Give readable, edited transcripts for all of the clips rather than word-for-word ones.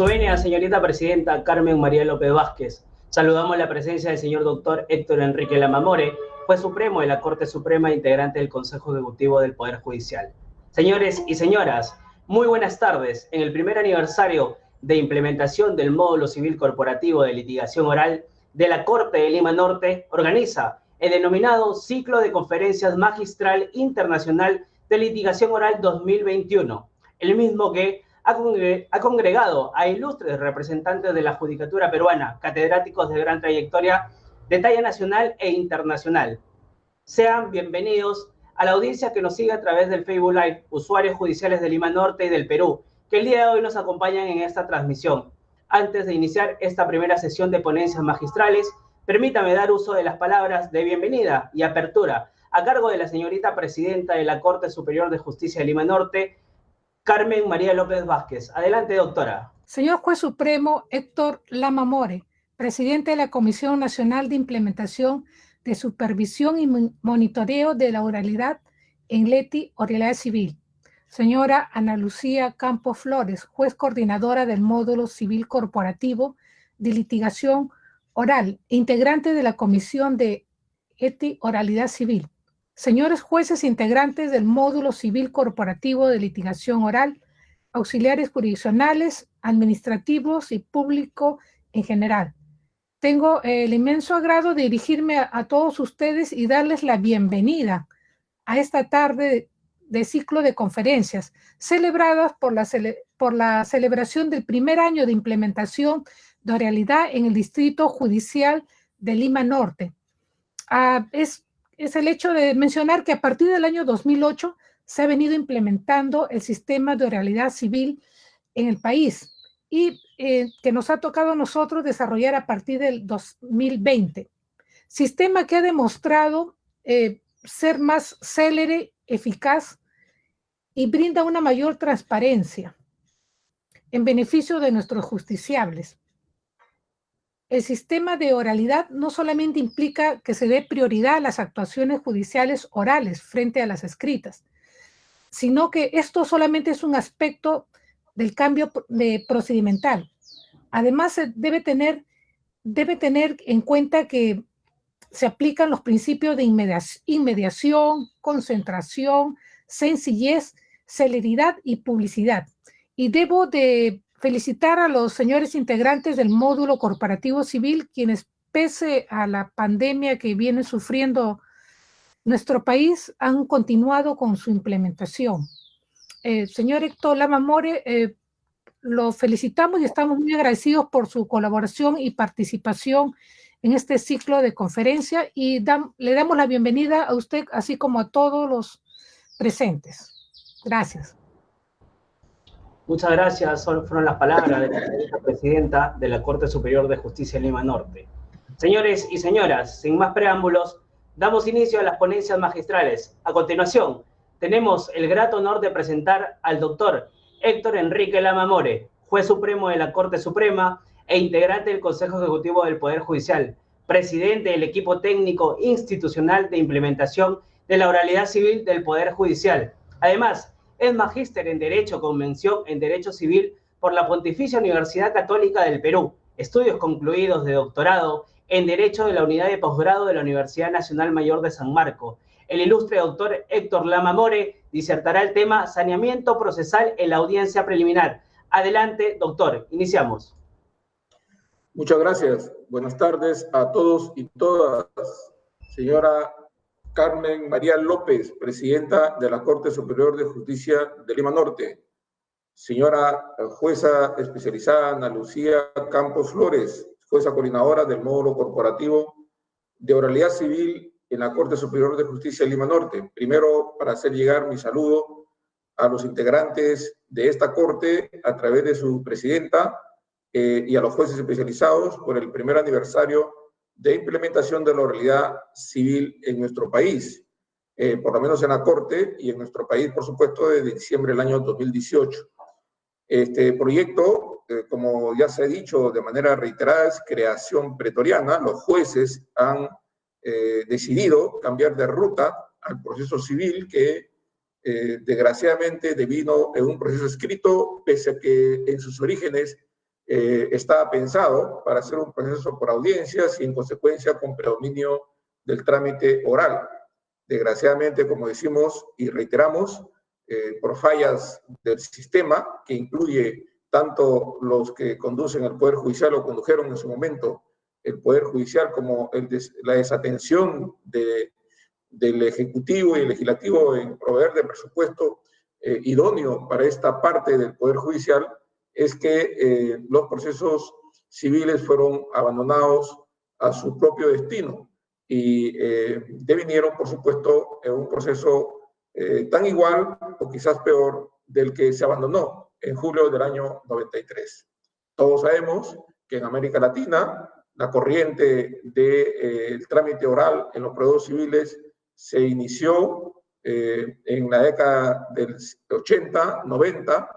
su venia, señorita presidenta Carmen María López Vázquez, saludamos la presencia del señor doctor Héctor Enrique Lamamore, juez supremo de la Corte Suprema e integrante del Consejo Ejecutivo del Poder Judicial. Señores y señoras, muy buenas tardes. En el primer aniversario de implementación del módulo civil corporativo de litigación oral de la Corte de Lima Norte, organiza el denominado Ciclo de Conferencias Magistral Internacional de Litigación Oral 2021, el mismo que ha congregado a ilustres representantes de la judicatura peruana, catedráticos de gran trayectoria de talla nacional e internacional. Sean bienvenidos a la audiencia que nos sigue a través del Facebook Live, usuarios judiciales de Lima Norte y del Perú, que el día de hoy nos acompañan en esta transmisión. Antes de iniciar esta primera sesión de ponencias magistrales, permítame dar uso de las palabras de bienvenida y apertura a cargo de la señorita presidenta de la Corte Superior de Justicia de Lima Norte, Carmen María López Vázquez. Adelante, doctora. Señor Juez Supremo Héctor Lamamore, presidente de la Comisión Nacional de Implementación de Supervisión y Monitoreo de la Oralidad en Leti, Oralidad Civil. Señora Ana Lucía Campos Flores, juez coordinadora del Módulo Civil Corporativo de Litigación Oral, integrante de la Comisión de Eti Oralidad Civil. Señores jueces integrantes del Módulo Civil Corporativo de Litigación Oral, auxiliares jurisdiccionales, administrativos y público en general. Tengo el inmenso agrado de dirigirme a todos ustedes y darles la bienvenida a esta tarde de ciclo de conferencias celebradas por la celebración del primer año de implementación de oralidad en el Distrito Judicial de Lima Norte. Es el hecho de mencionar que a partir del año 2008 se ha venido implementando el sistema de oralidad civil en el país y que nos ha tocado a nosotros desarrollar a partir del 2020. Sistema que ha demostrado ser más célere, eficaz y brinda una mayor transparencia en beneficio de nuestros justiciables. El sistema de oralidad no solamente implica que se dé prioridad a las actuaciones judiciales orales frente a las escritas, sino que esto solamente es un aspecto del cambio procedimental. Además, debe tener en cuenta que se aplican los principios de inmediación, concentración, sencillez, celeridad y publicidad. Y debo de felicitar a los señores integrantes del módulo corporativo civil, quienes, pese a la pandemia que viene sufriendo nuestro país, han continuado con su implementación. Señor Héctor Lamamore, lo felicitamos y estamos muy agradecidos por su colaboración y participación en este ciclo de conferencia y le damos la bienvenida a usted, así como a todos los presentes. Gracias. Muchas gracias. Fueron las palabras de la presidenta de la Corte Superior de Justicia de Lima Norte. Señores y señoras, sin más preámbulos, damos inicio a las ponencias magistrales. A continuación, tenemos el grato honor de presentar al doctor Héctor Enrique Lamamore, juez supremo de la Corte Suprema e integrante del Consejo Ejecutivo del Poder Judicial, presidente del equipo técnico institucional de implementación de la oralidad civil del Poder Judicial. Además, es magíster en Derecho con mención en Derecho Civil por la Pontificia Universidad Católica del Perú, estudios concluidos de doctorado en Derecho de la Unidad de Posgrado de la Universidad Nacional Mayor de San Marco. El ilustre doctor Héctor Lamamore disertará el tema saneamiento procesal en la audiencia preliminar. Adelante, doctor. Iniciamos. Muchas gracias. Buenas tardes a todos y todas. Señora Carmen María López, presidenta de la Corte Superior de Justicia de Lima Norte. Señora jueza especializada Ana Lucía Campos Flores, jueza coordinadora del módulo corporativo de oralidad civil en la Corte Superior de Justicia de Lima Norte. Primero, para hacer llegar mi saludo a los integrantes de esta Corte a través de su presidenta y a los jueces especializados por el primer aniversario de implementación de la oralidad civil en nuestro país, por lo menos en la Corte y en nuestro país, por supuesto, desde diciembre del año 2018. Este proyecto, como ya se ha dicho de manera reiterada, es creación pretoriana. Los jueces han decidido cambiar de ruta al proceso civil que desgraciadamente devino en un proceso escrito, pese a que en sus orígenes estaba pensado para hacer un proceso por audiencias y en consecuencia con predominio del trámite oral. Desgraciadamente, como decimos y reiteramos, por fallas del sistema, que incluye tanto los que conducen el Poder Judicial o condujeron en su momento el Poder Judicial, como la desatención del Ejecutivo y el Legislativo en proveer de presupuesto idóneo para esta parte del Poder Judicial, es que los procesos civiles fueron abandonados a su propio destino y devinieron, por supuesto, en un proceso tan igual o quizás peor del que se abandonó en julio del año 93. Todos sabemos que en América Latina la corriente del trámite oral en los procesos civiles se inició en la década del 80, 90,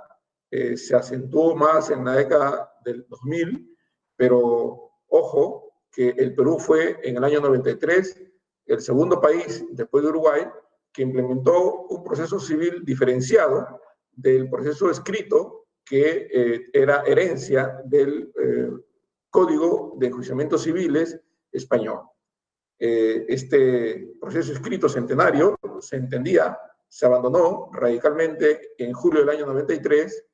se acentuó más en la década del 2000, pero ojo que el Perú fue en el año 93 el segundo país, después de Uruguay, que implementó un proceso civil diferenciado del proceso escrito que era herencia del Código de Enjuiciamientos Civiles español. Este proceso escrito centenario se abandonó radicalmente en julio del año 93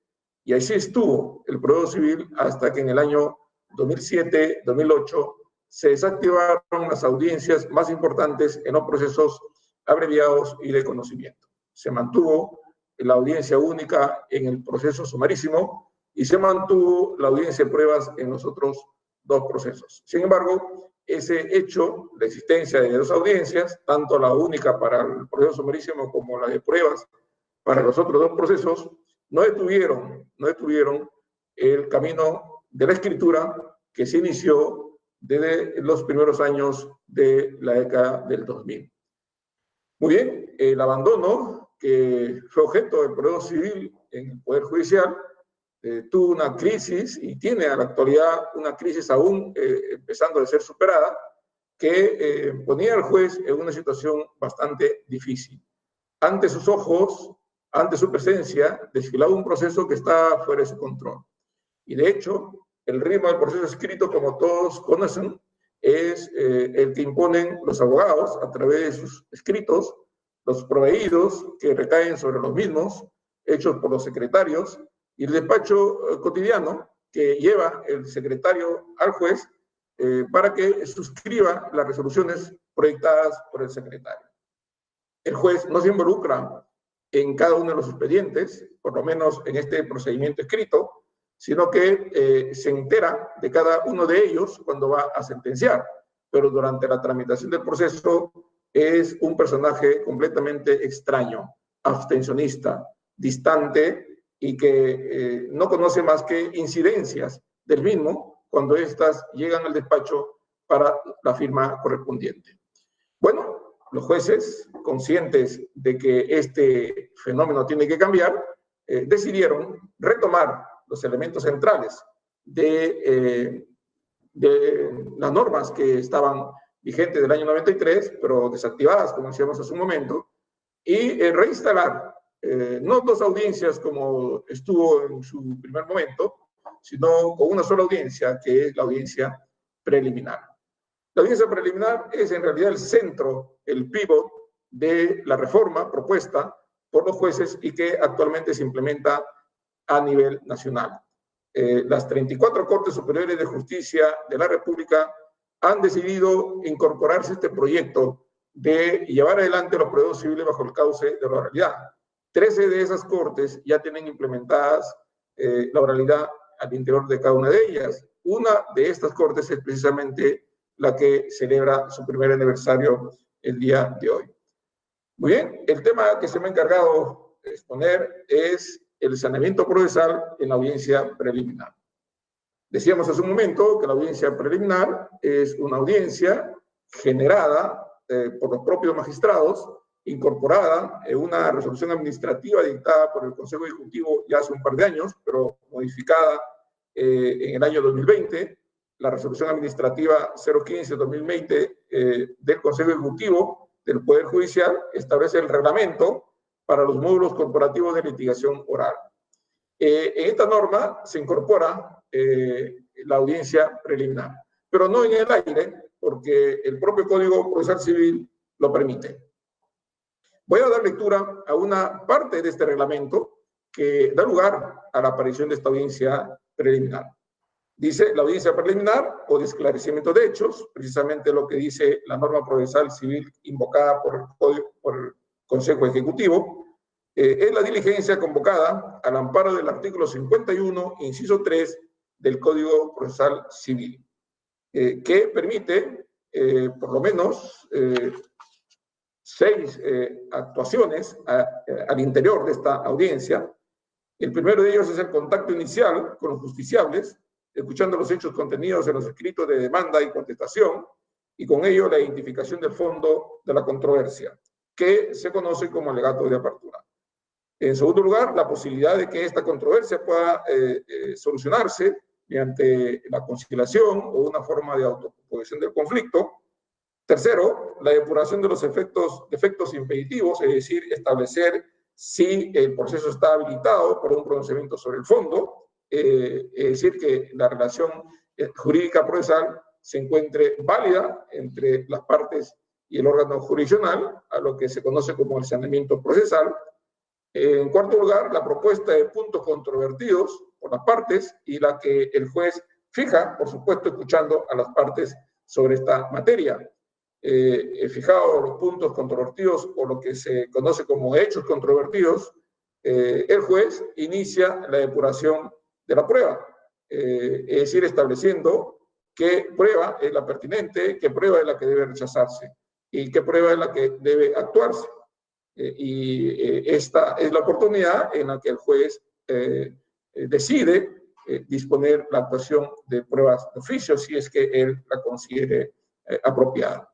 y así estuvo el proceso civil hasta que en el año 2007-2008 se desactivaron las audiencias más importantes en los procesos abreviados y de conocimiento. Se mantuvo la audiencia única en el proceso sumarísimo y se mantuvo la audiencia de pruebas en los otros dos procesos. Sin embargo, ese hecho, la existencia de dos audiencias, tanto la única para el proceso sumarísimo como la de pruebas para los otros dos procesos, no detuvieron el camino de la escritura que se inició desde los primeros años de la década del 2000. Muy bien, el abandono que fue objeto del proceso civil en el Poder Judicial tuvo una crisis y tiene a la actualidad una crisis aún empezando a ser superada, que ponía al juez en una situación bastante difícil. Ante sus ojos, ante su presencia, desfilaba un proceso que estaba fuera de su control. Y de hecho, el ritmo del proceso escrito, como todos conocen, es el que imponen los abogados a través de sus escritos, los proveídos que recaen sobre los mismos, hechos por los secretarios, y el despacho cotidiano que lleva el secretario al juez para que suscriba las resoluciones proyectadas por el secretario. El juez no se involucra en cada uno de los expedientes, por lo menos en este procedimiento escrito, sino que se entera de cada uno de ellos cuando va a sentenciar, pero durante la tramitación del proceso es un personaje completamente extraño, abstencionista, distante y que no conoce más que incidencias del mismo cuando éstas llegan al despacho para la firma correspondiente. Bueno, los jueces, conscientes de que este fenómeno tiene que cambiar, decidieron retomar los elementos centrales de las normas que estaban vigentes del año 93, pero desactivadas, como decíamos hace un momento, y reinstalar no dos audiencias como estuvo en su primer momento, sino con una sola audiencia, que es la audiencia preliminar. La audiencia preliminar es en realidad el centro, el pivot de la reforma propuesta por los jueces y que actualmente se implementa a nivel nacional. Las 34 Cortes Superiores de Justicia de la República han decidido incorporarse a este proyecto de llevar adelante los procesos civiles bajo el cauce de la oralidad. 13 de esas cortes ya tienen implementadas la oralidad al interior de cada una de ellas. Una de estas cortes es precisamente la que celebra su primer aniversario el día de hoy. Muy bien, el tema que se me ha encargado de exponer es el saneamiento procesal en la audiencia preliminar. Decíamos hace un momento que la audiencia preliminar es una audiencia generada por los propios magistrados, incorporada en una resolución administrativa dictada por el Consejo Ejecutivo ya hace un par de años, pero modificada en el año 2020, la resolución administrativa 015-2020 del Consejo Ejecutivo del Poder Judicial establece el reglamento para los módulos corporativos de litigación oral. En esta norma se incorpora la audiencia preliminar, pero no en el aire, porque el propio Código Procesal Civil lo permite. Voy a dar lectura a una parte de este reglamento que da lugar a la aparición de esta audiencia preliminar. Dice la audiencia preliminar o de esclarecimiento de hechos, precisamente lo que dice la norma procesal civil invocada por el Consejo Ejecutivo, es la diligencia convocada al amparo del artículo 51, inciso 3 del Código Procesal Civil, que permite por lo menos 6 actuaciones al interior de esta audiencia. El primero de ellos es el contacto inicial con los justiciables, escuchando los hechos contenidos en los escritos de demanda y contestación, y con ello la identificación del fondo de la controversia, que se conoce como alegato de apertura. En segundo lugar, la posibilidad de que esta controversia pueda solucionarse mediante la conciliación o una forma de autoposición del conflicto. Tercero, la depuración de los defectos impeditivos, es decir, establecer si el proceso está habilitado por un pronunciamiento sobre el fondo, es decir, que la relación jurídica procesal se encuentre válida entre las partes y el órgano jurisdiccional, a lo que se conoce como el saneamiento procesal. En cuarto lugar, la propuesta de puntos controvertidos por las partes y la que el juez fija, por supuesto, escuchando a las partes sobre esta materia. Fijado los puntos controvertidos o lo que se conoce como hechos controvertidos, el juez inicia la depuración de la prueba, es decir, estableciendo qué prueba es la pertinente, qué prueba es la que debe rechazarse y qué prueba es la que debe actuarse. Esta es la oportunidad en la que el juez decide disponer la actuación de pruebas de oficio si es que él la considere apropiada,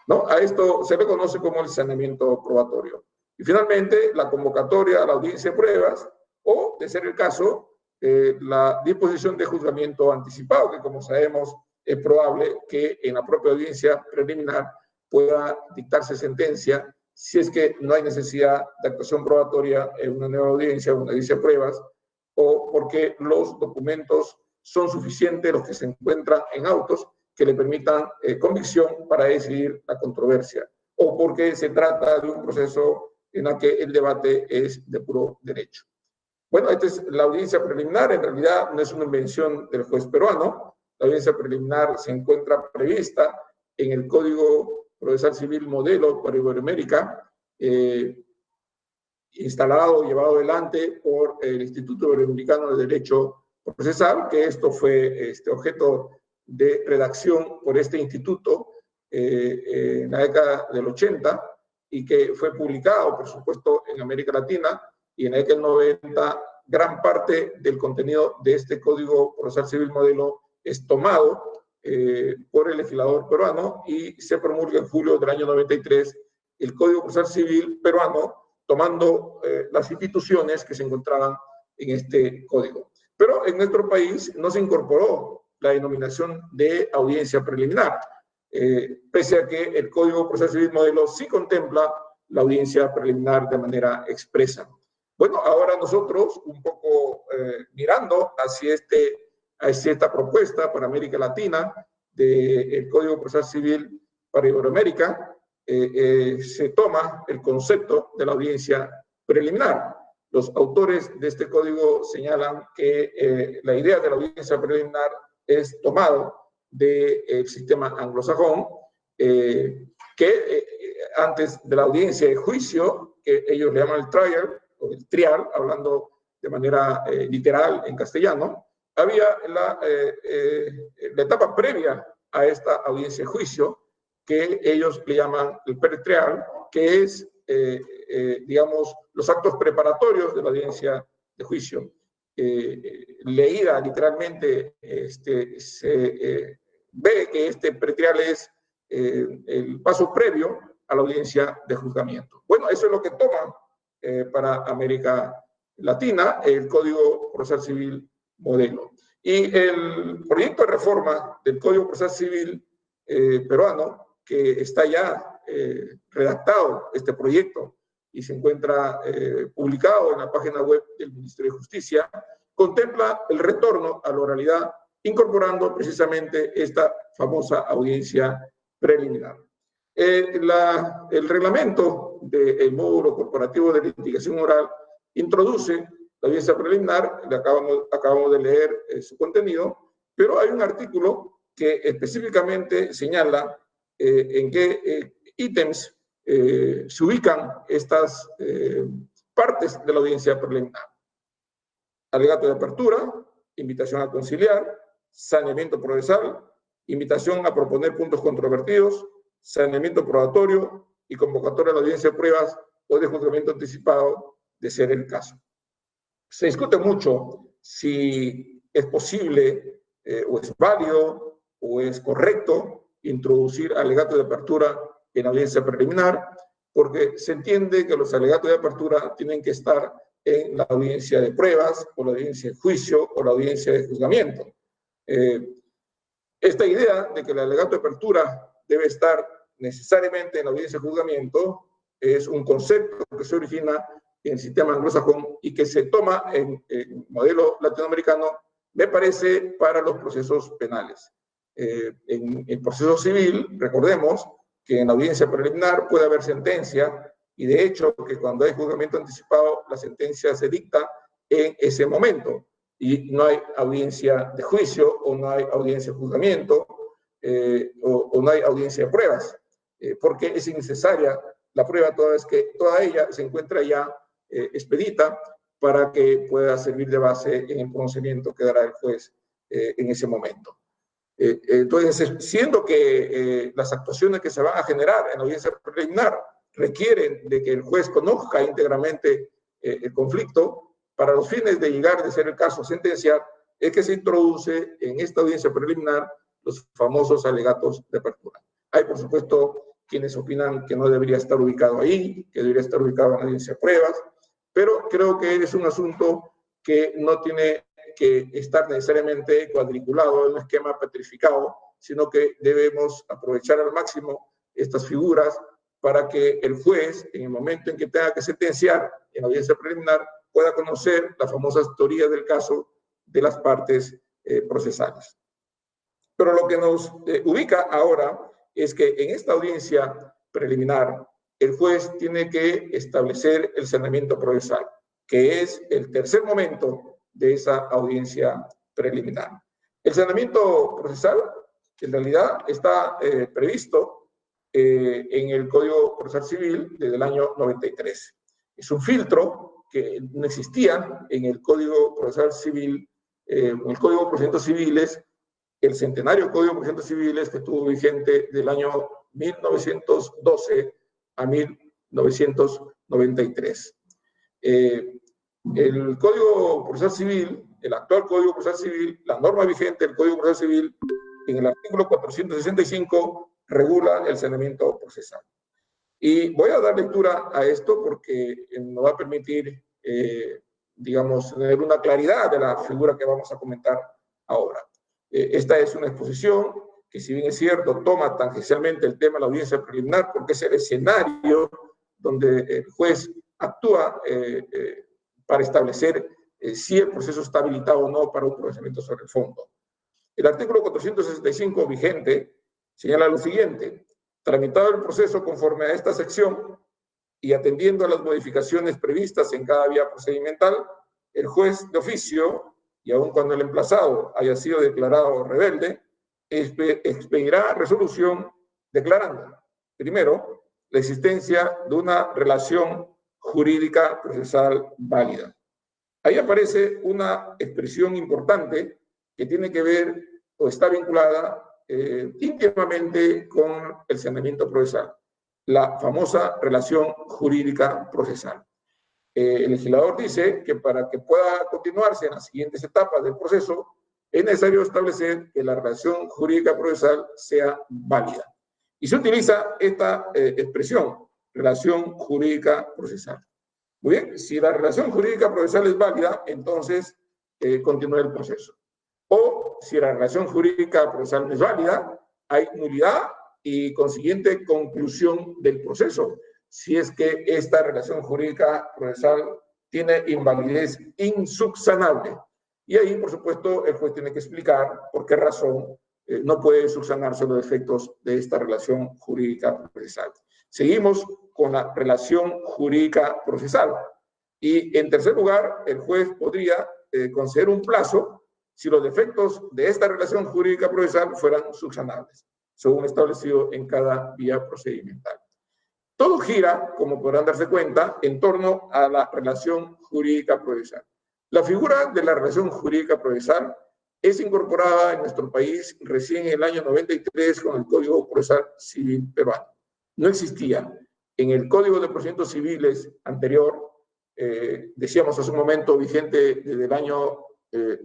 ¿no? A esto se le conoce como el saneamiento probatorio. Y finalmente, la convocatoria a la audiencia de pruebas o, de ser el caso, la disposición de juzgamiento anticipado, que como sabemos es probable que en la propia audiencia preliminar pueda dictarse sentencia si es que no hay necesidad de actuación probatoria en una nueva audiencia, una audiencia de pruebas, o porque los documentos son suficientes, los que se encuentran en autos, que le permitan convicción para decidir la controversia, o porque se trata de un proceso en el que el debate es de puro derecho. Bueno, esta es la audiencia preliminar, en realidad no es una invención del juez peruano. La audiencia preliminar se encuentra prevista en el Código Procesal Civil Modelo para Iberoamérica, instalado, llevado adelante por el Instituto Iberoamericano de Derecho Procesal, que esto fue objeto de redacción por este instituto en la década del 80 y que fue publicado, por supuesto, en América Latina, y en la década del 90 gran parte del contenido de este Código Procesal Civil Modelo es tomado por el legislador peruano y se promulga en julio del año 93 el Código Procesal Civil peruano, tomando las instituciones que se encontraban en este código. Pero en nuestro país no se incorporó la denominación de audiencia preliminar, pese a que el Código Procesal Civil Modelo sí contempla la audiencia preliminar de manera expresa. Bueno, ahora nosotros, un poco mirando hacia esta propuesta para América Latina del Código Procesal Civil para Iberoamérica, se toma el concepto de la audiencia preliminar. Los autores de este código señalan que la idea de la audiencia preliminar es tomado del sistema anglosajón, que antes de la audiencia de juicio, que ellos le llaman el trial, o el trial, hablando de manera literal en castellano, había la etapa previa a esta audiencia de juicio, que ellos le llaman el pretrial, que es, digamos, los actos preparatorios de la audiencia de juicio. Leída literalmente, se ve que este pretrial es el paso previo a la audiencia de juzgamiento. Bueno, eso es lo que toma para América Latina el Código Procesal Civil Modelo. Y el proyecto de reforma del Código Procesal Civil peruano, que está ya redactado, este proyecto, y se encuentra publicado en la página web del Ministerio de Justicia, contempla el retorno a la oralidad, incorporando precisamente esta famosa audiencia preliminar. El reglamento del módulo corporativo de litigación oral introduce la audiencia preliminar, acabamos de leer su contenido, pero hay un artículo que específicamente señala en qué ítems se ubican estas partes de la audiencia preliminar. Alegato de apertura, invitación a conciliar, saneamiento procesal, invitación a proponer puntos controvertidos, saneamiento probatorio y convocatoria a la audiencia de pruebas o de juzgamiento anticipado, de ser el caso. Se discute mucho si es posible o es válido o es correcto introducir alegatos de apertura en audiencia preliminar, porque se entiende que los alegatos de apertura tienen que estar en la audiencia de pruebas, o la audiencia de juicio, o la audiencia de juzgamiento. Esta idea de que el alegato de apertura debe estar necesariamente en la audiencia de juzgamiento es un concepto que se origina en el sistema anglosajón y que se toma en el modelo latinoamericano, me parece, para los procesos penales. En el proceso civil, recordemos que en la audiencia preliminar puede haber sentencia, y de hecho que cuando hay juzgamiento anticipado, la sentencia se dicta en ese momento, y no hay audiencia de juicio, o no hay audiencia de juzgamiento, o no hay audiencia de pruebas, porque es innecesaria la prueba toda vez que toda ella se encuentra ya expedita para que pueda servir de base en el conocimiento que dará el juez en ese momento. Entonces, siendo que las actuaciones que se van a generar en la audiencia preliminar requieren de que el juez conozca íntegramente el conflicto, para los fines de llegar, de ser el caso, a sentenciar, es que se introduce en esta audiencia preliminar los famosos alegatos de apertura. Hay, por supuesto, quienes opinan que no debería estar ubicado ahí, que debería estar ubicado en la audiencia de pruebas, pero creo que es un asunto que no tiene que estar necesariamente cuadriculado en un esquema petrificado, sino que debemos aprovechar al máximo estas figuras para que el juez, en el momento en que tenga que sentenciar en la audiencia preliminar, pueda conocer las famosas teorías del caso de las partes procesales. Pero lo que nos ubica ahora es que en esta audiencia preliminar el juez tiene que establecer el saneamiento procesal, que es el tercer momento de esa audiencia preliminar. El saneamiento procesal, en realidad, está previsto en el Código Procesal Civil desde el año 93. Es un filtro que no existía en el Código Procesal Civil, el Código de Procedimientos Civiles, el centenario Código de Procedimientos Civiles que estuvo vigente del año 1912 a 1993. El Código Procesal Civil, el actual Código Procesal Civil, la norma vigente del Código Procesal Civil, en el artículo 465, regula el saneamiento procesal. Y voy a dar lectura a esto porque nos va a permitir, digamos, tener una claridad de la figura que vamos a comentar ahora. Esta es una exposición que, si bien es cierto, toma tangencialmente el tema de la audiencia preliminar, porque es el escenario donde el juez actúa para establecer si el proceso está habilitado o no para un procedimiento sobre el fondo. El artículo 465 vigente señala lo siguiente: tramitado el proceso conforme a esta sección y atendiendo a las modificaciones previstas en cada vía procedimental, el juez de oficio, y aun cuando el emplazado haya sido declarado rebelde, expedirá resolución declarando, primero, la existencia de una relación jurídica procesal válida. Ahí aparece una expresión importante que tiene que ver o está vinculada íntimamente con el saneamiento procesal, la famosa relación jurídica procesal. El legislador dice que para que pueda continuarse en las siguientes etapas del proceso, es necesario establecer que la relación jurídica procesal sea válida. Y se utiliza esta expresión, relación jurídica procesal. Muy bien, si la relación jurídica procesal es válida, entonces continúa el proceso. O si la relación jurídica procesal no es válida, hay nulidad y consiguiente conclusión del proceso, si es que esta relación jurídica procesal tiene invalidez insubsanable. Y ahí, por supuesto, el juez tiene que explicar por qué razón no puede subsanarse los efectos de esta relación jurídica procesal. Seguimos con la relación jurídica procesal. Y en tercer lugar, el juez podría conceder un plazo si los defectos de esta relación jurídica procesal fueran subsanables, según establecido en cada vía procedimental. Todo gira, como podrán darse cuenta, en torno a la relación jurídica procesal. La figura de la relación jurídica procesal es incorporada en nuestro país recién en el año 93 con el Código Procesal Civil peruano. No existía. En el Código de Procedimientos Civiles anterior, decíamos hace un momento, vigente desde el año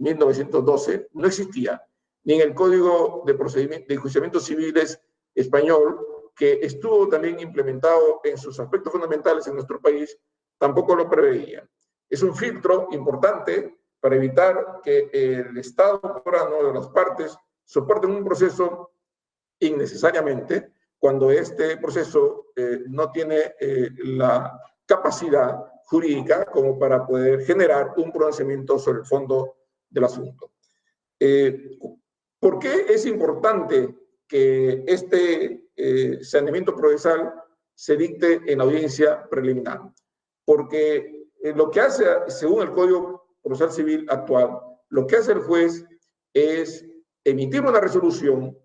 1912, no existía. Ni en el Código de Enjuiciamientos Civiles español, que estuvo también implementado en sus aspectos fundamentales en nuestro país, tampoco lo preveía. Es un filtro importante para evitar que el Estado peruano o las partes soporten un proceso innecesariamente cuando este proceso no tiene la capacidad jurídica como para poder generar un pronunciamiento sobre el fondo del asunto. ¿Por qué es importante que este saneamiento procesal se dicte en audiencia preliminar? Porque lo que hace, según el Código Procesal Civil actual, lo que hace el juez es emitir una resolución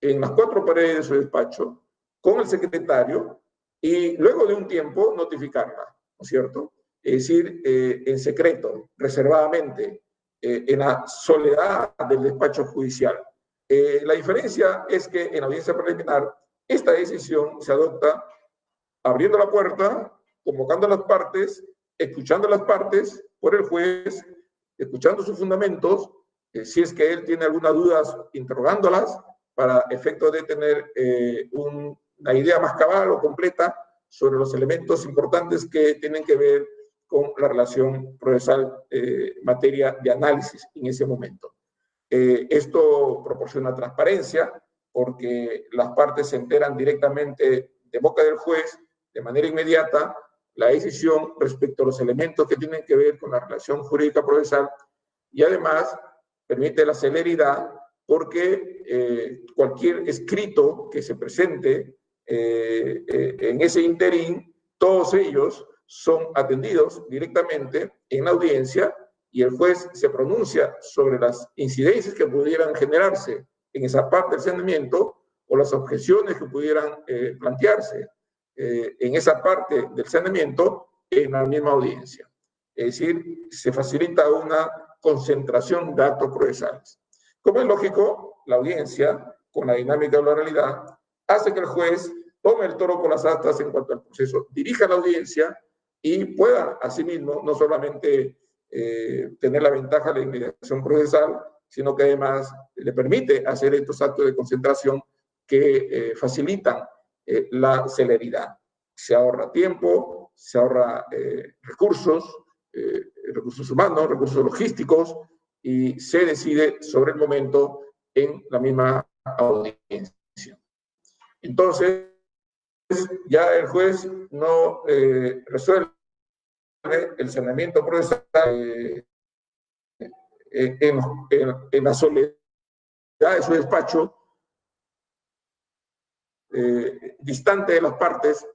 en las 4 paredes de su despacho con el secretario y luego de un tiempo notificarla, ¿no es cierto? Es decir, en secreto, reservadamente, en la soledad del despacho judicial. La diferencia es que en audiencia preliminar esta decisión se adopta abriendo la puerta, convocando a las partes, escuchando a las partes por el juez, escuchando sus fundamentos, si es que él tiene algunas dudas, interrogándolas para efecto de tener una idea más cabal o completa sobre los elementos importantes que tienen que ver con la relación procesal materia de análisis en ese momento. Esto proporciona transparencia porque las partes se enteran directamente de boca del juez de manera inmediata la decisión respecto a los elementos que tienen que ver con la relación jurídica procesal y además permite la celeridad porque cualquier escrito que se presente en ese interín, todos ellos son atendidos directamente en la audiencia y el juez se pronuncia sobre las incidencias que pudieran generarse en esa parte del saneamiento o las objeciones que pudieran plantearse en esa parte del saneamiento en la misma audiencia. Es decir, se facilita una concentración de actos procesales. Como es lógico, la audiencia, con la dinámica de la oralidad, hace que el juez tome el toro por las astas en cuanto al proceso, dirija la audiencia y pueda, asimismo, no solamente tener la ventaja de la inmediación procesal, sino que además le permite hacer estos actos de concentración que facilitan la celeridad. Se ahorra tiempo, se ahorra recursos humanos, recursos logísticos, y se decide sobre el momento en la misma audiencia. Entonces, ya el juez no resuelve el saneamiento procesal en la soledad de su despacho, distante de las partes,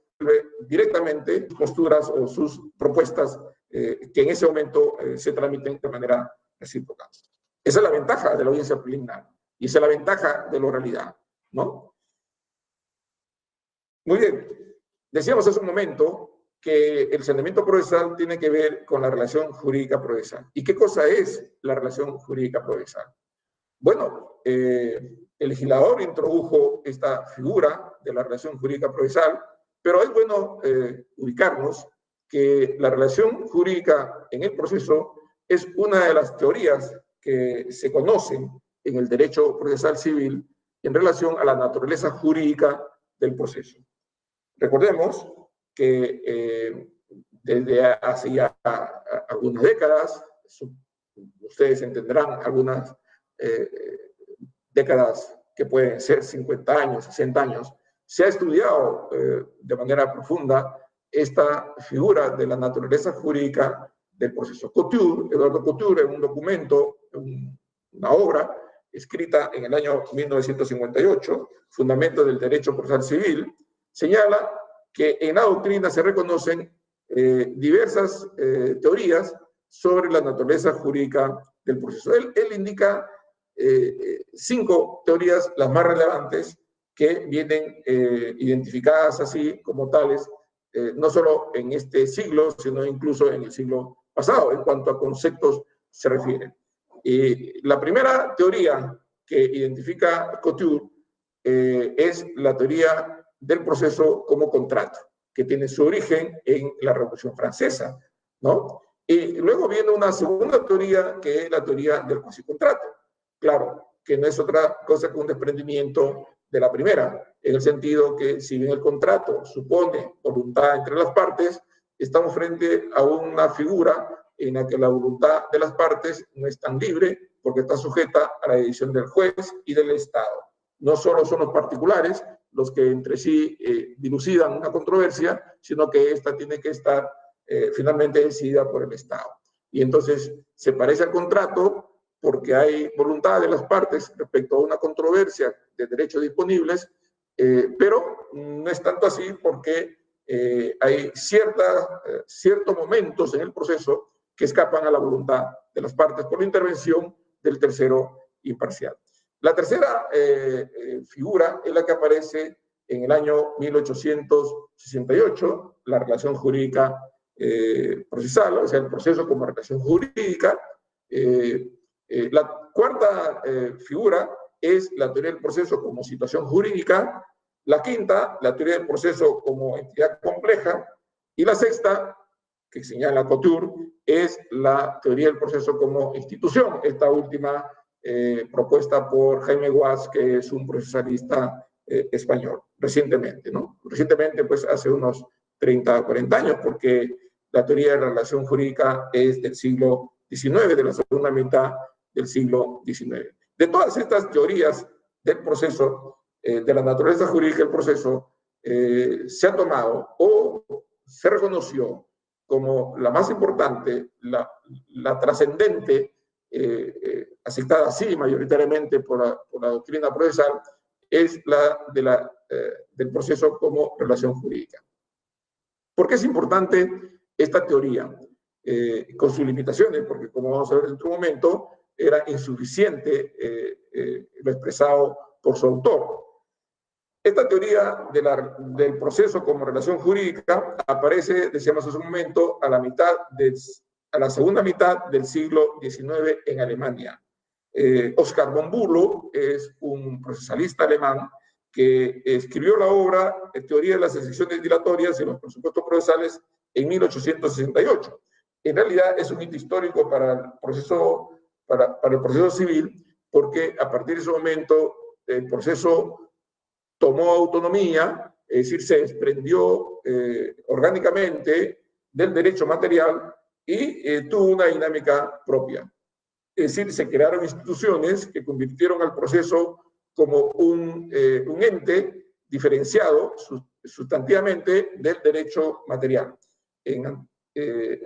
directamente posturas o sus propuestas que en ese momento se tramiten de manera recíproca. Esa es la ventaja de la audiencia preliminar y esa es la ventaja de la oralidad, ¿no? Muy bien, decíamos hace un momento que el saneamiento procesal tiene que ver con la relación jurídica procesal. ¿Y qué cosa es la relación jurídica procesal? Bueno, el legislador introdujo esta figura de la relación jurídica procesal, pero es bueno ubicarnos que la relación jurídica en el proceso es una de las teorías que se conocen en el derecho procesal civil en relación a la naturaleza jurídica del proceso. Recordemos que desde hace ya algunas décadas, ustedes entenderán algunas décadas que pueden ser 50 años, 60 años, se ha estudiado de manera profunda esta figura de la naturaleza jurídica del proceso. Couture, Eduardo Couture, en un documento, una obra escrita en el año 1958, Fundamentos del Derecho Procesal Civil, señala que en la doctrina se reconocen diversas teorías sobre la naturaleza jurídica del proceso. Él indica 5 teorías, las más relevantes, que vienen identificadas así como tales, no solo en este siglo, sino incluso en el siglo pasado, en cuanto a conceptos se refiere. La primera teoría que identifica Couture es la teoría del proceso como contrato, que tiene su origen en la Revolución Francesa, ¿no? Y luego viene una segunda teoría, que es la teoría del cuasicontrato. Claro, que no es otra cosa que un desprendimiento de la primera, en el sentido que si bien el contrato supone voluntad entre las partes, estamos frente a una figura en la que la voluntad de las partes no es tan libre porque está sujeta a la decisión del juez y del Estado. No solo son los particulares los que entre sí dilucidan una controversia, sino que esta tiene que estar finalmente decidida por el Estado. Y entonces se parece al contrato porque hay voluntad de las partes respecto a una controversia de derechos disponibles, pero no es tanto así porque hay ciertos momentos en el proceso que escapan a la voluntad de las partes por la intervención del tercero imparcial. La tercera figura es la que aparece en el año 1868, la relación jurídica procesal, o sea, el proceso como relación jurídica. La cuarta figura es la teoría del proceso como situación jurídica. La quinta, la teoría del proceso como entidad compleja. Y la sexta, que señala Couture, es la teoría del proceso como institución. Esta última propuesta por Jaime Guas, que es un procesalista español, recientemente, ¿no? Recientemente, pues hace unos 30 o 40 años, porque la teoría de la relación jurídica es del siglo XIX, de la segunda mitad del siglo XIX. De todas estas teorías del proceso, de la naturaleza jurídica del proceso, se ha tomado o se reconoció como la más importante, la trascendente, aceptada así mayoritariamente por la doctrina procesal, es la del proceso como relación jurídica. ¿Por qué es importante esta teoría? Con sus limitaciones, porque como vamos a ver en otro momento, era insuficiente lo expresado por su autor. Esta teoría del proceso como relación jurídica aparece, decíamos hace un momento, a la segunda mitad del siglo XIX en Alemania. Oskar von Bülow es un procesalista alemán que escribió la obra Teoría de las excepciones dilatorias en los presupuestos procesales en 1868. En realidad es un hito histórico para el proceso civil, porque a partir de ese momento el proceso tomó autonomía, es decir, se desprendió orgánicamente del derecho material y tuvo una dinámica propia. Es decir, se crearon instituciones que convirtieron al proceso como un ente diferenciado sustantivamente del derecho material.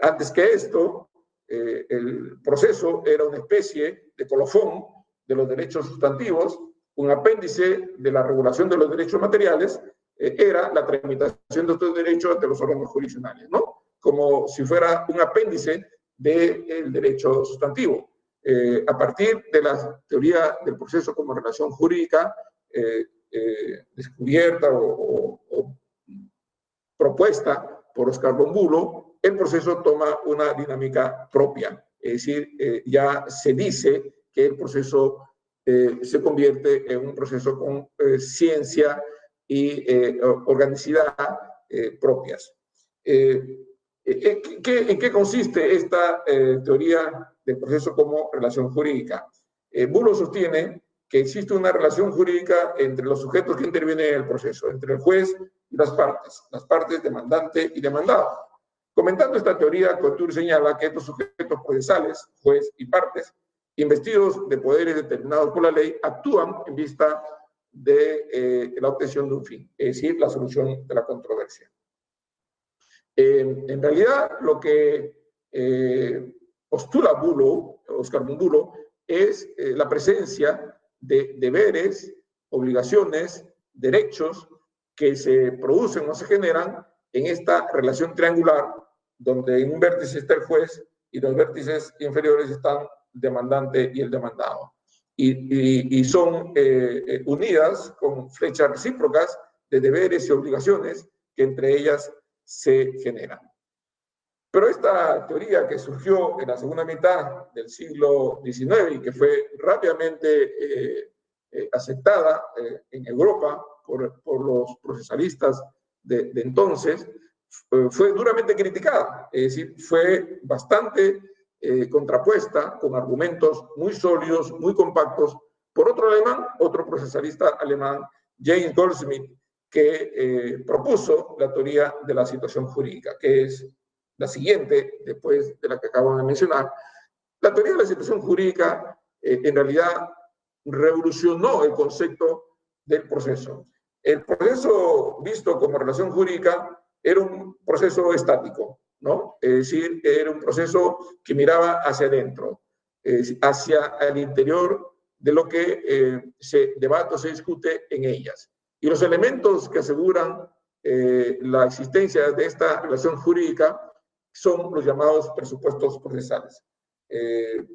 Antes que esto, el proceso era una especie de colofón de los derechos sustantivos, un apéndice de la regulación de los derechos materiales, era la tramitación de estos derechos ante los órganos jurisdiccionales, ¿no? Como si fuera un apéndice del derecho sustantivo. A partir de la teoría del proceso como relación jurídica descubierta o propuesta por Oskar von Bülow, el proceso toma una dinámica propia. Es decir, ya se dice que el proceso se convierte en un proceso con ciencia y organicidad propias. ¿En qué consiste esta teoría del proceso como relación jurídica? Bülow sostiene que existe una relación jurídica entre los sujetos que intervienen en el proceso, entre el juez y las partes demandante y demandado. Comentando esta teoría, Couture señala que estos sujetos procesales, juez y partes, investidos de poderes determinados por la ley, actúan en vista de la obtención de un fin, es decir, la solución de la controversia. En realidad, lo que postula Oscar Monbulo es la presencia de deberes, obligaciones, derechos que se producen o se generan en esta relación triangular, donde en un vértice está el juez y los vértices inferiores están el demandante y el demandado. Y son unidas con flechas recíprocas de deberes y obligaciones que entre ellas se generan. Pero esta teoría que surgió en la segunda mitad del siglo XIX y que fue rápidamente aceptada en Europa por los procesalistas de entonces, fue duramente criticada, es decir, fue bastante contrapuesta con argumentos muy sólidos, muy compactos, por otro alemán, otro procesalista alemán, James Goldsmith, que propuso la teoría de la situación jurídica, que es la siguiente, después de la que acabo de mencionar. La teoría de la situación jurídica en realidad revolucionó el concepto del proceso. El proceso visto como relación jurídica era un proceso estático, ¿no? Es decir, era un proceso que miraba hacia adentro, hacia el interior de lo que se debate o se discute en ellas. Y los elementos que aseguran la existencia de esta relación jurídica son los llamados presupuestos procesales.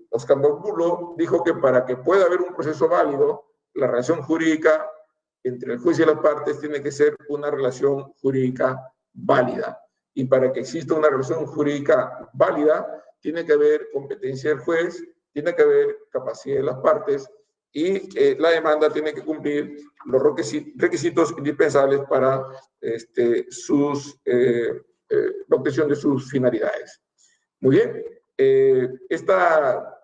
Oscar Monbulo dijo que para que pueda haber un proceso válido, la relación jurídica entre el juez y las partes tiene que ser una relación jurídica válida. Y para que exista una relación jurídica válida, tiene que haber competencia del juez, tiene que haber capacidad de las partes y la demanda tiene que cumplir los requisitos indispensables para la obtención de sus finalidades. Muy bien, esta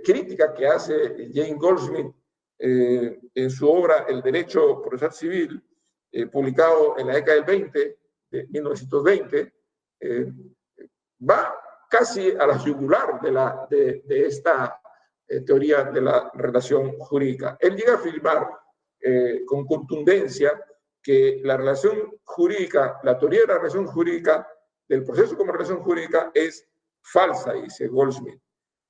crítica que hace James Goldsmith en su obra El Derecho Procesal Civil, publicado en la década del 20, de 1920, va casi a la yugular de esta teoría de la relación jurídica. Él llega a afirmar con contundencia que la relación jurídica, la teoría de la relación jurídica, del proceso como relación jurídica, es falsa, dice Goldsmith.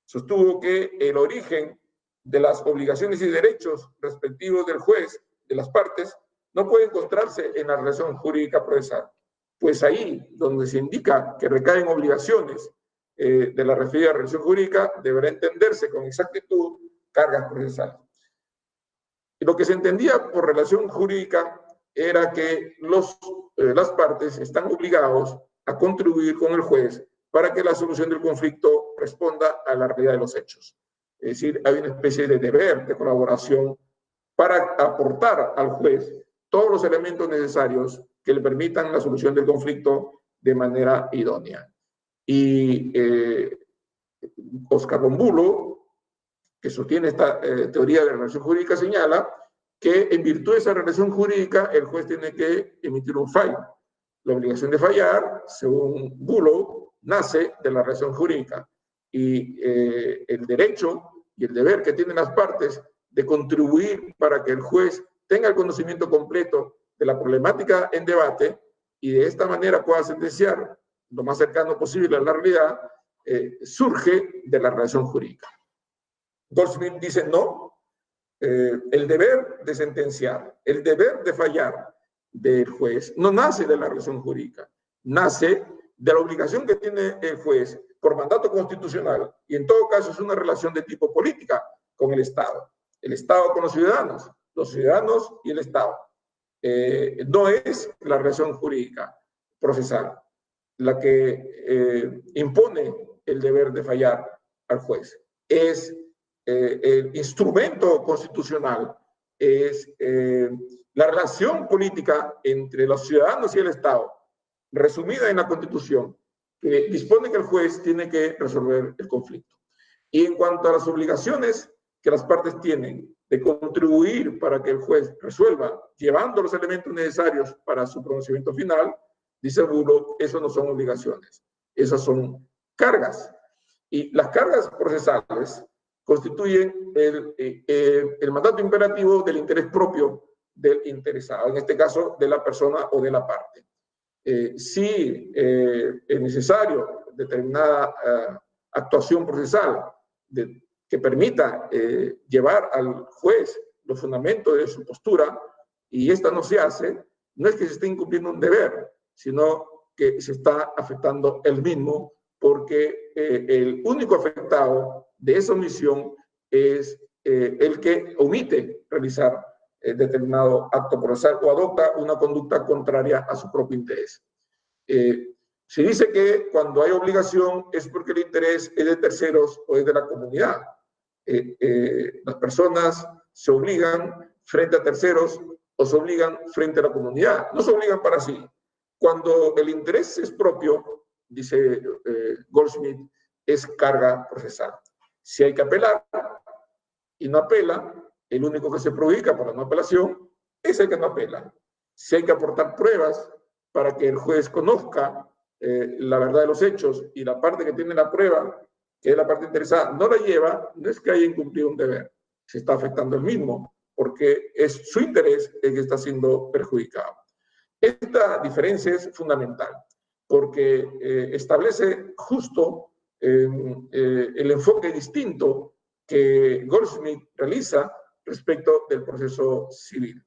Sostuvo que el origen de las obligaciones y derechos respectivos del juez, de las partes, no puede encontrarse en la relación jurídica procesal, pues ahí donde se indica que recaen obligaciones de la referida relación jurídica, deberá entenderse con exactitud cargas procesales. Y lo que se entendía por relación jurídica era que las partes están obligados a contribuir con el juez para que la solución del conflicto responda a la realidad de los hechos. Es decir, hay una especie de deber de colaboración para aportar al juez todos los elementos necesarios que le permitan la solución del conflicto de manera idónea. Y Oscar Monbulo, que sostiene esta teoría de la relación jurídica, señala que en virtud de esa relación jurídica el juez tiene que emitir un fallo. La obligación de fallar, según Bulo, nace de la relación jurídica y el derecho y el deber que tienen las partes de contribuir para que el juez tenga el conocimiento completo de la problemática en debate y de esta manera pueda sentenciar lo más cercano posible a la realidad, surge de la relación jurídica. Goldsmith dice no, el deber de sentenciar, el deber de fallar del juez no nace de la relación jurídica, nace de la obligación que tiene el juez por mandato constitucional y en todo caso es una relación de tipo política con el Estado con los ciudadanos y el Estado. No es la relación jurídica procesal la que impone el deber de fallar al juez. Es el instrumento constitucional, es la relación política entre los ciudadanos y el Estado, resumida en la Constitución, que dispone que el juez tiene que resolver el conflicto. Y en cuanto a las obligaciones que las partes tienen de contribuir para que el juez resuelva, llevando los elementos necesarios para su pronunciamiento final, dice Bulo, eso no son obligaciones, esas son cargas. Y las cargas procesales constituyen el mandato imperativo del interés propio del interesado, en este caso de la persona o de la parte. Si es necesario determinada actuación procesal que permita llevar al juez los fundamentos de su postura, y esta no se hace, no es que se esté incumpliendo un deber, sino que se está afectando el mismo, porque el único afectado de esa omisión es el que omite realizar determinado acto procesal o adopta una conducta contraria a su propio interés. Se dice que cuando hay obligación es porque el interés es de terceros o es de la comunidad. Las personas se obligan frente a terceros o se obligan frente a la comunidad. No se obligan para sí. Cuando el interés es propio, dice Goldsmith, es carga procesal. Si hay que apelar y no apela, el único que se perjudica por la no apelación es el que no apela. Si hay que aportar pruebas para que el juez conozca la verdad de los hechos y la parte que tiene la prueba, que es la parte interesada, no la lleva, no es que haya incumplido un deber, se está afectando el mismo, porque es su interés el que está siendo perjudicado. Esta diferencia es fundamental, porque establece justo el enfoque distinto que Goldsmith realiza respecto del proceso civil.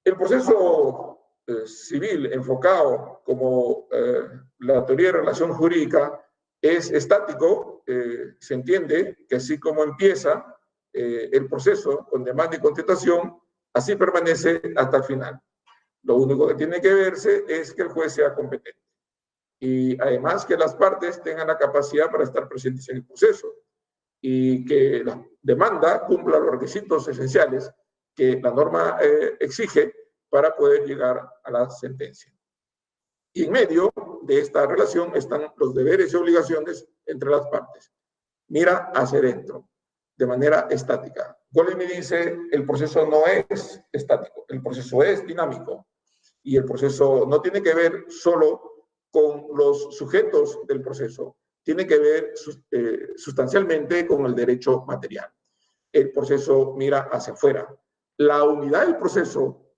El proceso civil enfocado como la teoría de relación jurídica es estático, se entiende que así como empieza el proceso con demanda y contestación, así permanece hasta el final. Lo único que tiene que verse es que el juez sea competente y además que las partes tengan la capacidad para estar presentes en el proceso y que la demanda cumpla los requisitos esenciales que la norma exige para poder llegar a la sentencia. Y en medio de esta relación están los deberes y obligaciones entre las partes. Mira hacia adentro, de manera estática. Goldsmith dice, el proceso no es estático, el proceso es dinámico. Y el proceso no tiene que ver solo con los sujetos del proceso, tiene que ver sustancialmente con el derecho material. El proceso mira hacia afuera. La unidad del proceso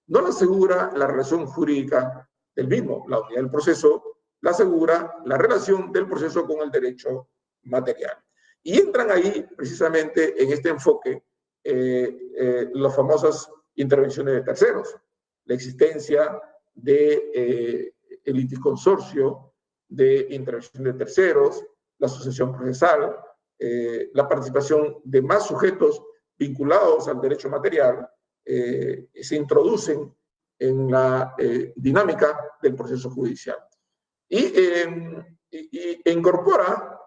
no la asegura la relación jurídica del mismo. La unidad del proceso la asegura la relación del proceso con el derecho material. Y entran ahí, precisamente, en este enfoque, las famosas intervenciones de terceros, la existencia de el litisconsorcio, de intervención de terceros, la sucesión procesal, la participación de más sujetos vinculados al derecho material, se introducen en la dinámica del proceso judicial. Y incorpora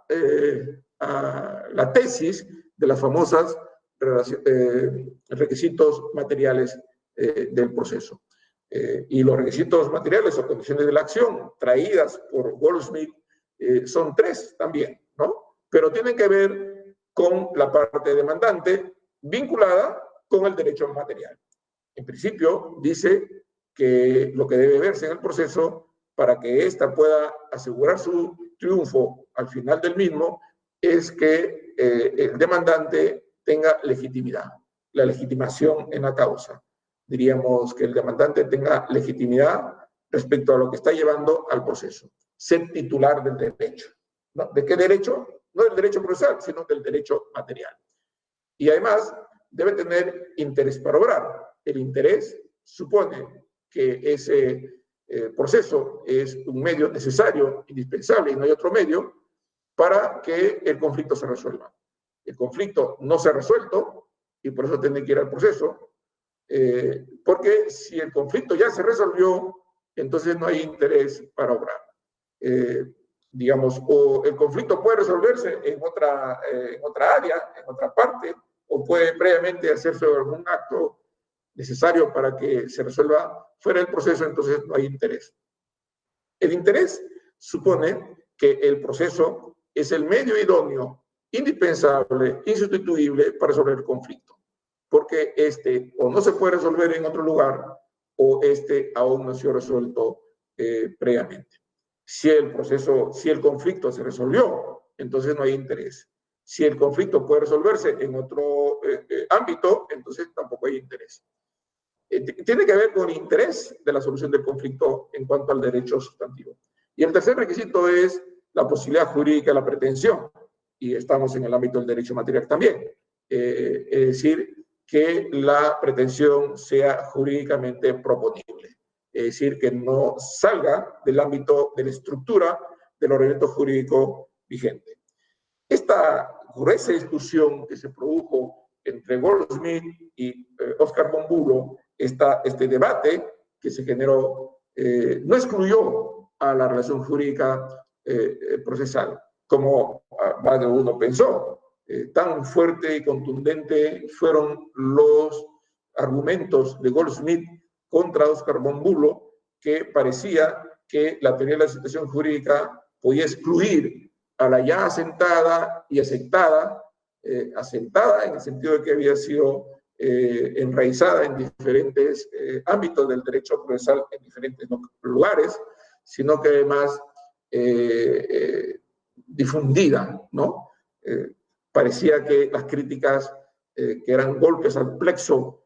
a la tesis de las famosas requisitos materiales del proceso. Y los requisitos materiales o condiciones de la acción traídas por Goldsmith son tres también, ¿no? Pero tienen que ver con la parte demandante vinculada con el derecho material. En principio, dice que lo que debe verse en el proceso para que ésta pueda asegurar su triunfo al final del mismo es que el demandante tenga legitimidad, la legitimación en la causa. Diríamos que el demandante tenga legitimidad respecto a lo que está llevando al proceso, ser titular del derecho. ¿No? ¿De qué derecho? No del derecho procesal, sino del derecho material. Y además debe tener interés para obrar. El interés supone que ese proceso es un medio necesario, indispensable, y no hay otro medio para que el conflicto se resuelva. El conflicto no se ha resuelto y por eso tiene que ir al proceso, porque si el conflicto ya se resolvió, entonces no hay interés para obrar. Digamos, o el conflicto puede resolverse en otra área, en otra parte, o puede previamente hacerse algún acto necesario para que se resuelva fuera del proceso, entonces no hay interés. El interés supone que el proceso es el medio idóneo, indispensable, insustituible para resolver el conflicto, porque este o no se puede resolver en otro lugar o este aún no ha sido resuelto previamente. Si el conflicto se resolvió, entonces no hay interés. Si el conflicto puede resolverse en otro ámbito, entonces tampoco hay interés. Tiene que ver con el interés de la solución del conflicto en cuanto al derecho sustantivo. Y el tercer requisito es la posibilidad jurídica de la pretensión, y estamos en el ámbito del derecho material también. Es decir, que la pretensión sea jurídicamente proponible, es decir, que no salga del ámbito de la estructura del ordenamiento jurídico vigente. Esta gruesa discusión que se produjo entre Goldsmith y Oscar von Bülow, este debate que se generó, no excluyó a la relación jurídica procesal, como más de uno pensó. Tan fuerte y contundente fueron los argumentos de Goldsmith contra Oscar von Bülow, que parecía que la teoría de la situación jurídica podía excluir a la ya asentada y aceptada, asentada en el sentido de que había sido enraizada en diferentes ámbitos del derecho procesal en diferentes lugares, sino que además difundida, ¿no? Parecía que las críticas que eran golpes al plexo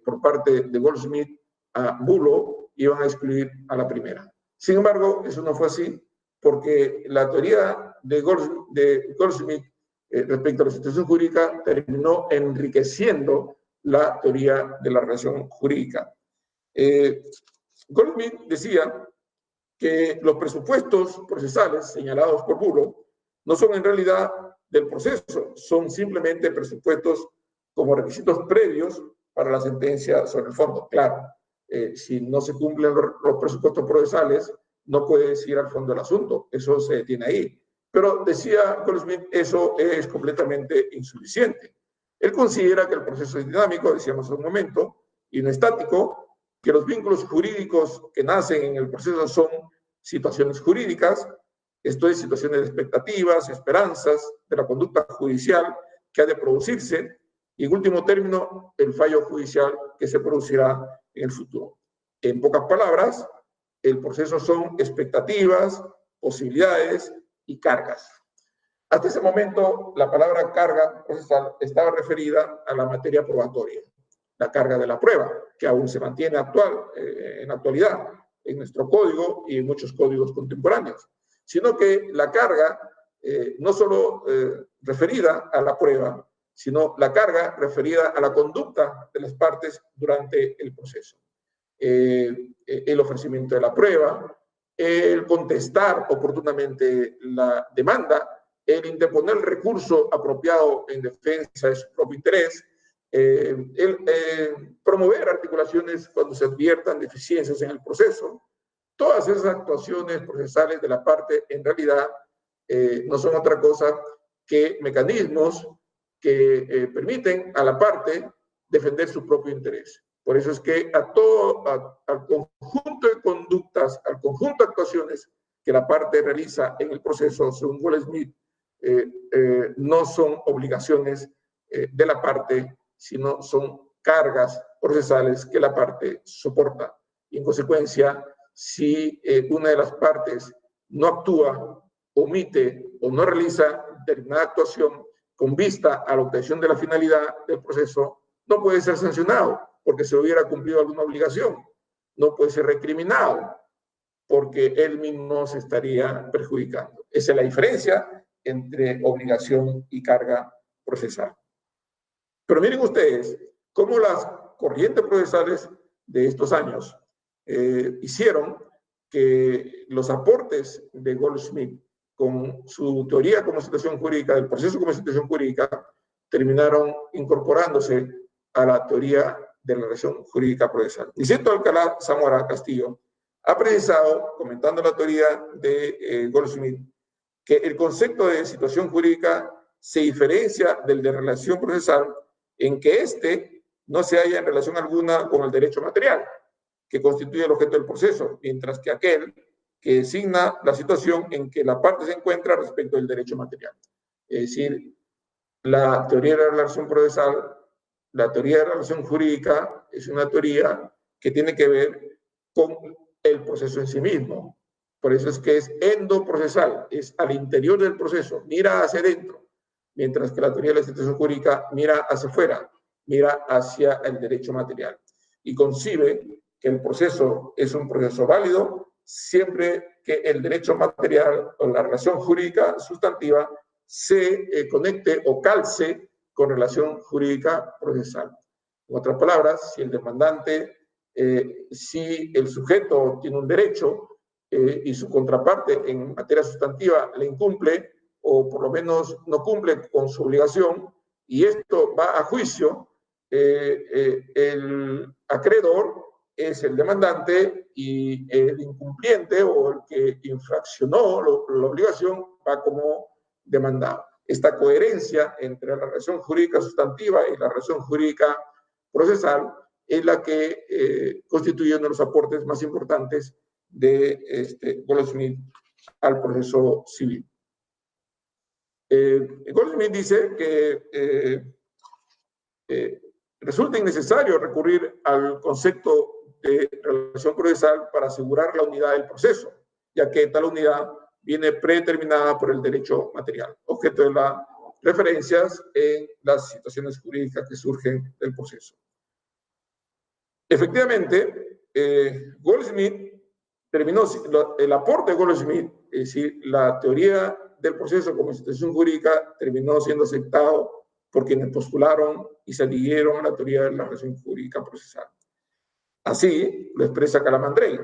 por parte de Goldsmith a Bülow iban a excluir a la primera. Sin embargo, eso no fue así, porque la teoría de Goldsmith respecto a la situación jurídica terminó enriqueciendo la teoría de la relación jurídica. Goldsmith decía que los presupuestos procesales señalados por Bülow no son en realidad del proceso, son simplemente presupuestos como requisitos previos para la sentencia sobre el fondo. Claro, si no se cumplen los presupuestos procesales, no puedes ir al fondo del asunto, eso se detiene ahí. Pero decía Goldsmith, eso es completamente insuficiente. Él considera que el proceso es dinámico, decíamos hace un momento, y no estático, que los vínculos jurídicos que nacen en el proceso son situaciones jurídicas, esto es, situaciones de expectativas, esperanzas de la conducta judicial que ha de producirse, y en último término, el fallo judicial que se producirá en el futuro. En pocas palabras, el proceso son expectativas, posibilidades y cargas. Hasta ese momento, la palabra carga procesal estaba referida a la materia probatoria, la carga de la prueba, que aún se mantiene en la actualidad en nuestro código y en muchos códigos contemporáneos, sino que la carga no solo referida a la prueba, sino la carga referida a la conducta de las partes durante el proceso. El ofrecimiento de la prueba, el contestar oportunamente la demanda, el interponer el recurso apropiado en defensa de su propio interés, promover articulaciones cuando se adviertan deficiencias en el proceso. Todas esas actuaciones procesales de la parte en realidad no son otra cosa que mecanismos que permiten a la parte defender su propio interés. Por eso es que al conjunto de conductas, al conjunto de actuaciones que la parte realiza en el proceso, según Goldsmith, no son obligaciones de la parte, sino son cargas procesales que la parte soporta. Y en consecuencia, si una de las partes no actúa, omite o no realiza determinada actuación con vista a la obtención de la finalidad del proceso, no puede ser sancionado porque se hubiera cumplido alguna obligación, no puede ser recriminado porque él mismo se estaría perjudicando. Esa es la diferencia entre obligación y carga procesal. Pero miren ustedes cómo las corrientes procesales de estos años hicieron que los aportes de Goldsmith con su teoría como situación jurídica, del proceso como situación jurídica, terminaron incorporándose a la teoría de la relación jurídica procesal. Vicente Alcalá Zamora Castillo ha precisado, comentando la teoría de Goldsmith, que el concepto de situación jurídica se diferencia del de relación procesal en que éste no se halla en relación alguna con el derecho material, que constituye el objeto del proceso, mientras que aquel que designa la situación en que la parte se encuentra respecto del derecho material. Es decir, la teoría de la relación procesal, la teoría de la relación jurídica es una teoría que tiene que ver con el proceso en sí mismo. Por eso es que es endoprocesal, es al interior del proceso, mira hacia adentro, mientras que la teoría de la situación jurídica mira hacia afuera, mira hacia el derecho material y concibe que el proceso es un proceso válido siempre que el derecho material o la relación jurídica sustantiva se conecte o calce con relación jurídica procesal. En otras palabras, si el demandante, si el sujeto tiene un derecho y su contraparte en materia sustantiva le incumple o por lo menos no cumple con su obligación y esto va a juicio, el acreedor es el demandante y el incumpliente o el que infraccionó la obligación va como demandado. Esta coherencia entre la relación jurídica sustantiva y la relación jurídica procesal es la que constituye uno de los aportes más importantes de Goldsmith al proceso civil. Goldsmith dice que resulta innecesario recurrir al concepto de relación procesal para asegurar la unidad del proceso, ya que tal unidad viene predeterminada por el derecho material, objeto de las referencias en las situaciones jurídicas que surgen del proceso. Efectivamente, Goldsmith terminó, el aporte de Goldsmith, es decir, la teoría del proceso como institución jurídica, terminó siendo aceptado por quienes postularon y se adhirieron a la teoría de la relación jurídica procesal. Así lo expresa Calamandrei.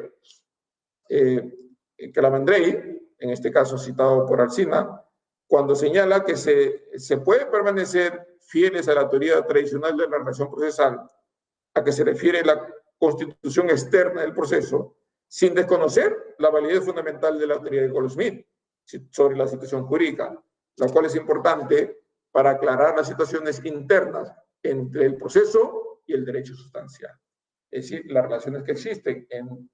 Calamandrei, en este caso citado por Alsina, cuando señala que se puede permanecer fieles a la teoría tradicional de la relación procesal, a que se refiere la constitución externa del proceso, sin desconocer la validez fundamental de la teoría de Goldsmith sobre la situación jurídica, la cual es importante para aclarar las situaciones internas entre el proceso y el derecho sustancial. Es decir, las relaciones que existen en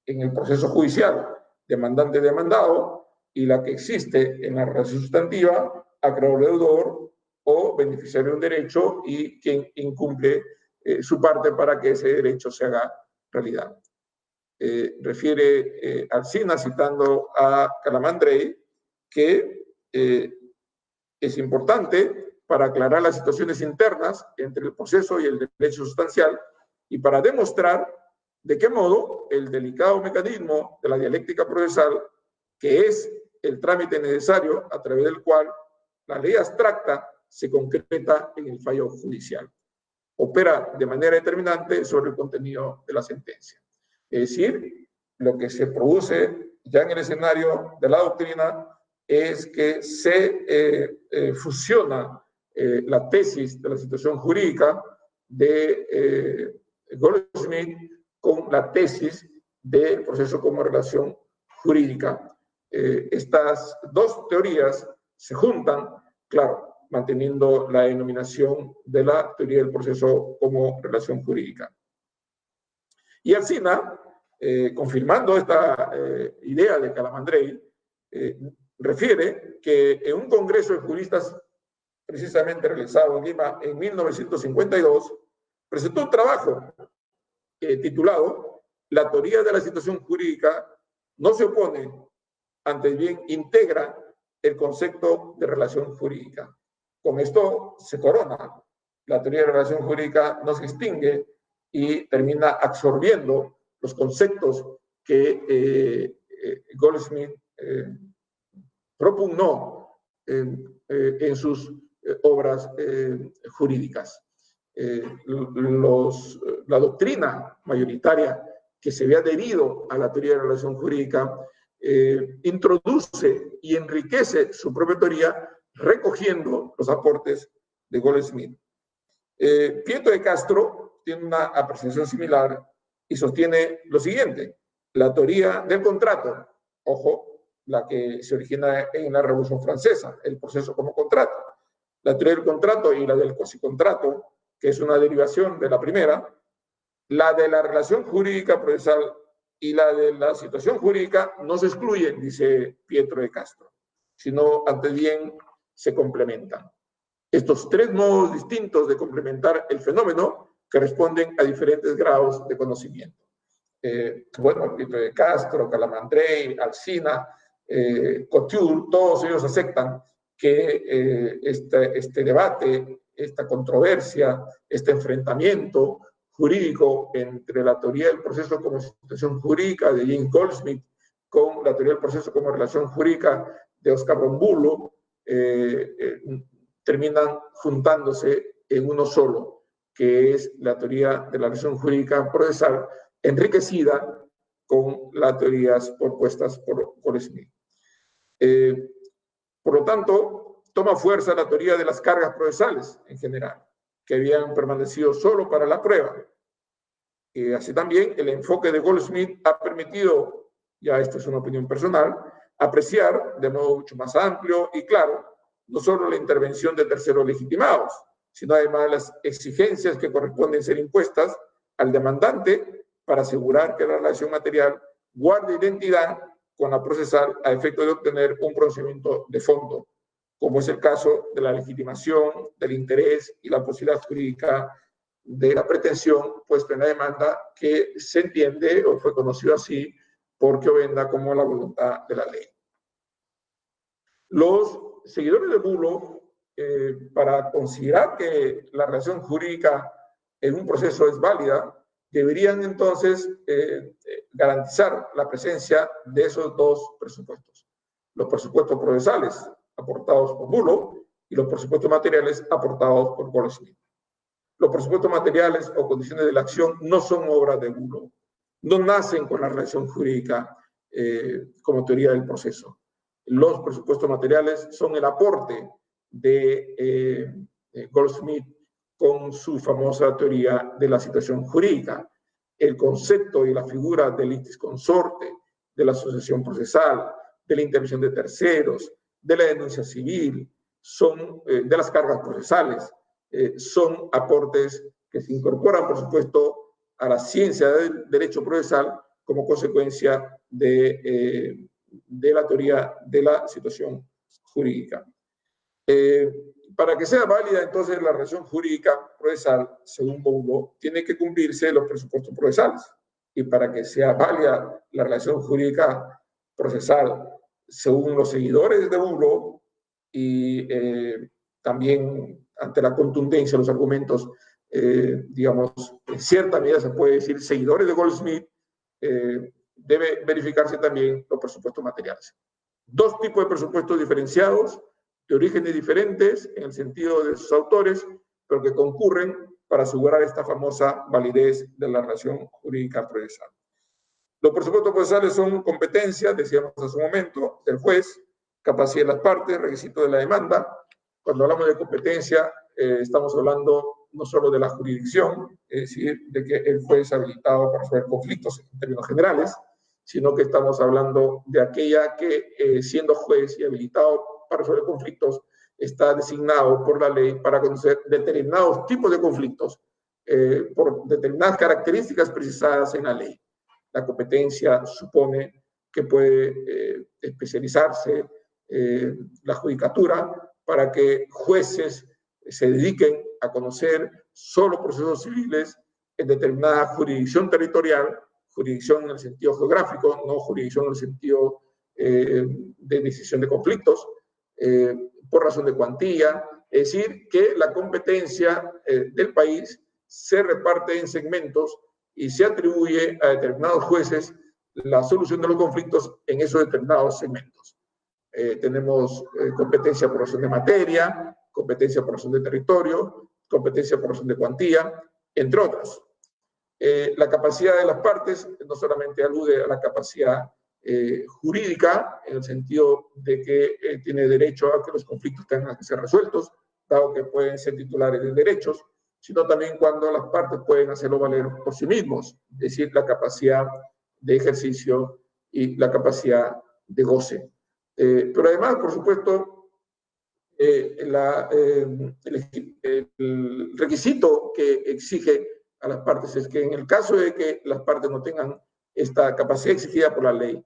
el proceso judicial, demandante-demandado, y la que existe en la relación sustantiva, acreedor-deudor o beneficiario de un derecho y quien incumple su parte para que ese derecho se haga realidad. Refiere Alsina, citando a Calamandrei, que es importante para aclarar las situaciones internas entre el proceso y el derecho sustancial y para demostrar de qué modo el delicado mecanismo de la dialéctica procesal, que es el trámite necesario a través del cual la ley abstracta se concreta en el fallo judicial, opera de manera determinante sobre el contenido de la sentencia. Es decir, lo que se produce ya en el escenario de la doctrina es que se fusiona la tesis de la situación jurídica de Goldsmith con la tesis del proceso como relación jurídica. Estas dos teorías se juntan, claro, manteniendo la denominación de la teoría del proceso como relación jurídica. Y Alsina, confirmando esta idea de Calamandrei, refiere que en un congreso de juristas precisamente realizado en Lima en 1952, presentó un trabajo titulado La teoría de la situación jurídica no se opone, antes bien integra el concepto de relación jurídica. Con esto se corona. La teoría de la relación jurídica no se extingue y termina absorbiendo los conceptos que Goldsmith propugnó en sus obras jurídicas. La doctrina mayoritaria que se había adherido a la teoría de la relación jurídica introduce y enriquece su propia teoría recogiendo los aportes de Goldsmith. Pietro de Castro tiene una apreciación similar y sostiene lo siguiente: la teoría del contrato, ojo, la que se origina en la Revolución Francesa, el proceso como contrato, la teoría del contrato y la del cuasicontrato, que es una derivación de la primera, la de la relación jurídica procesal y la de la situación jurídica no se excluyen, dice Pietro de Castro, sino antes bien se complementan. Estos tres modos distintos de complementar el fenómeno que responden a diferentes grados de conocimiento. Bueno, Pietro de Castro, Calamandrei, Alsina, Couture, todos ellos aceptan que este debate, esta controversia, este enfrentamiento jurídico entre la teoría del proceso como situación jurídica de James Goldsmith con la teoría del proceso como relación jurídica de Oscar Rumbulo, terminan juntándose en uno solo, que es la teoría de la relación jurídica procesal, enriquecida con las teorías propuestas por Goldsmith. Por lo tanto, toma fuerza la teoría de las cargas procesales en general, que habían permanecido solo para la prueba. Así también, el enfoque de Goldsmith ha permitido, ya esto es una opinión personal, apreciar de modo mucho más amplio y claro, no solo la intervención de terceros legitimados, sino además las exigencias que corresponden ser impuestas al demandante para asegurar que la relación material guarde identidad con la procesal a efecto de obtener un procedimiento de fondo, como es el caso de la legitimación, del interés y la posibilidad jurídica de la pretensión puesta en la demanda, que se entiende o fue conocido así por Giovenda como la voluntad de la ley. Los seguidores de Bulo, para considerar que la relación jurídica en un proceso es válida, deberían entonces garantizar la presencia de esos dos presupuestos. Los presupuestos procesales aportados por Bulo y los presupuestos materiales aportados por Goldsmith. Los presupuestos materiales o condiciones de la acción no son obras de Bulo, no nacen con la relación jurídica como teoría del proceso. Los presupuestos materiales son el aporte de Goldsmith con su famosa teoría de la situación jurídica. El concepto y la figura del litis consorte, de la asociación procesal, de la intervención de terceros, de la denuncia civil, son de las cargas procesales, son aportes que se incorporan, por supuesto, a la ciencia del derecho procesal como consecuencia de la teoría de la situación jurídica. Para que sea válida entonces la relación jurídica procesal, según Bulo, tiene que cumplirse los presupuestos procesales. Y para que sea válida la relación jurídica procesal, según los seguidores de Bulo, y también ante la contundencia de los argumentos, digamos, en cierta medida se puede decir seguidores de Goldsmith, debe verificarse también los presupuestos materiales. Dos tipos de presupuestos diferenciados, de orígenes diferentes en el sentido de sus autores, pero que concurren para asegurar esta famosa validez de la relación jurídica procesal. Los presupuestos procesales son competencias, decíamos hace un momento, del juez, capacidad de las partes, requisito de la demanda. Cuando hablamos de competencia, estamos hablando no solo de la jurisdicción, es decir, de que el juez es habilitado para resolver conflictos en términos generales, sino que estamos hablando de aquella que, siendo juez y habilitado para resolver conflictos, está designado por la ley para conocer determinados tipos de conflictos por determinadas características precisadas en la ley. La competencia supone que puede especializarse la judicatura para que jueces se dediquen a conocer solo procesos civiles en determinada jurisdicción territorial, jurisdicción en el sentido geográfico, no jurisdicción en el sentido de decisión de conflictos, por razón de cuantía, es decir, que la competencia del país se reparte en segmentos y se atribuye a determinados jueces la solución de los conflictos en esos determinados segmentos. Tenemos competencia por razón de materia, competencia por razón de territorio, competencia por razón de cuantía, entre otras. La capacidad de las partes no solamente alude a la capacidad jurídica, en el sentido de que tiene derecho a que los conflictos tengan que ser resueltos, dado que pueden ser titulares de derechos, sino también cuando las partes pueden hacerlo valer por sí mismos, es decir, la capacidad de ejercicio y la capacidad de goce. Pero además, por supuesto, el requisito que exige a las partes es que en el caso de que las partes no tengan esta capacidad exigida por la ley,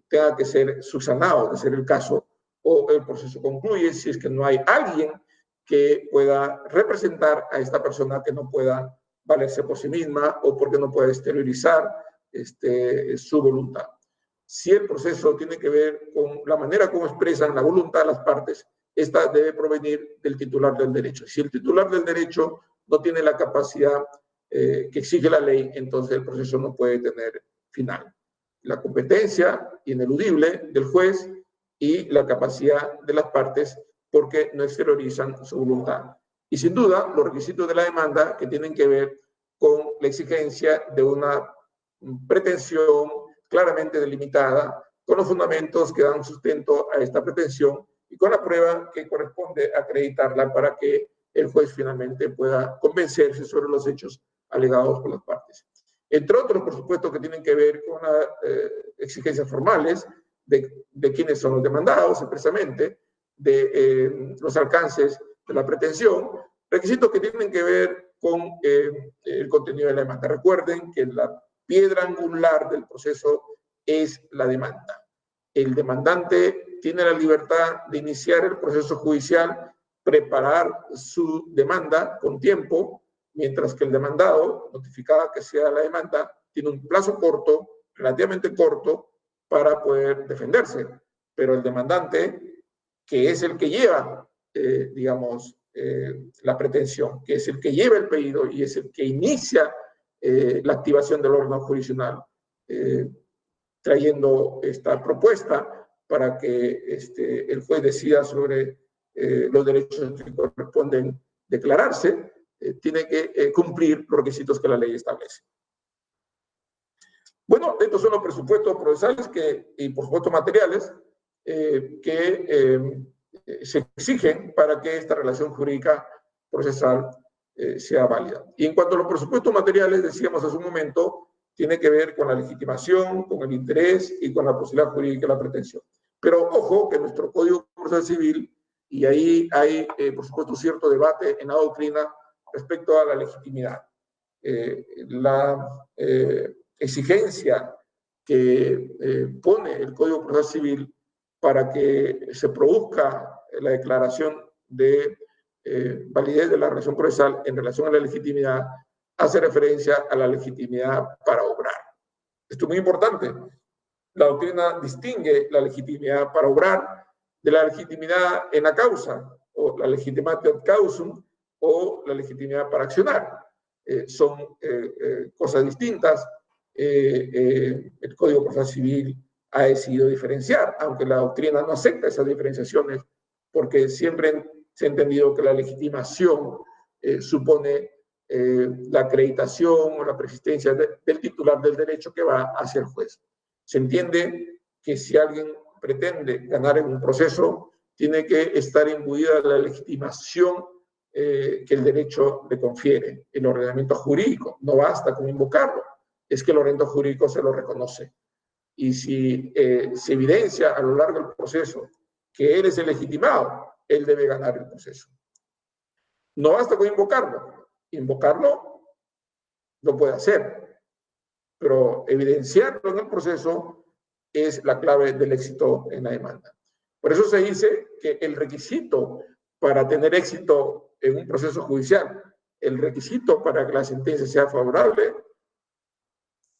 tenga que ser subsanado, de ser el caso, o el proceso concluye si es que no hay alguien que pueda representar a esta persona que no pueda valerse por sí misma o porque no pueda exteriorizar su voluntad. Si el proceso tiene que ver con la manera como expresan la voluntad de las partes, esta debe provenir del titular del derecho. Si el titular del derecho no tiene la capacidad que exige la ley, entonces el proceso no puede tener final. La competencia ineludible del juez y la capacidad de las partes porque no exteriorizan su voluntad. Y sin duda, los requisitos de la demanda que tienen que ver con la exigencia de una pretensión claramente delimitada, con los fundamentos que dan sustento a esta pretensión y con la prueba que corresponde acreditarla para que el juez finalmente pueda convencerse sobre los hechos alegados por las partes. Entre otros, por supuesto, que tienen que ver con las exigencias formales de quiénes son los demandados expresamente, de los alcances de la pretensión, requisitos que tienen que ver con el contenido de la demanda. Recuerden que la piedra angular del proceso es la demanda. El demandante tiene la libertad de iniciar el proceso judicial, preparar su demanda con tiempo, mientras que el demandado, notificada que sea la demanda, tiene un plazo corto, relativamente corto, para poder defenderse. Pero el demandante, que es el que lleva, la pretensión, que es el que lleva el pedido y es el que inicia la activación del órgano jurisdiccional, trayendo esta propuesta para que el juez decida sobre los derechos que corresponden declararse, tiene que cumplir los requisitos que la ley establece. Bueno, estos son los presupuestos procesales y por supuesto materiales que se exigen para que esta relación jurídica procesal sea válida. Y en cuanto a los presupuestos materiales, decíamos hace un momento, tiene que ver con la legitimación, con el interés y con la posibilidad jurídica de la pretensión. Pero ojo que nuestro Código Procesal Civil, y ahí hay, por supuesto, cierto debate en la doctrina respecto a la legitimidad. La exigencia que pone el Código Procesal Civil para que se produzca la declaración de validez de la relación procesal en relación a la legitimidad hace referencia a la legitimidad para obrar. Esto es muy importante. La doctrina distingue la legitimidad para obrar de la legitimidad en la causa, o la legitimatio causum, o la legitimidad para accionar. Son cosas distintas. El Código Procesal Civil ha decidido diferenciar, aunque la doctrina no acepta esas diferenciaciones, porque siempre se ha entendido que la legitimación supone la acreditación o la persistencia del titular del derecho que va hacia el juez. Se entiende que si alguien pretende ganar en un proceso, tiene que estar imbuida de la legitimación que el derecho le confiere. El ordenamiento jurídico no basta con invocarlo, es que el ordenamiento jurídico se lo reconoce. Y si se evidencia a lo largo del proceso que él es el legitimado, él debe ganar el proceso. No basta con invocarlo. Invocarlo lo puede hacer, pero evidenciarlo en el proceso es la clave del éxito en la demanda. Por eso se dice que el requisito para tener éxito en un proceso judicial, el requisito para que la sentencia sea favorable,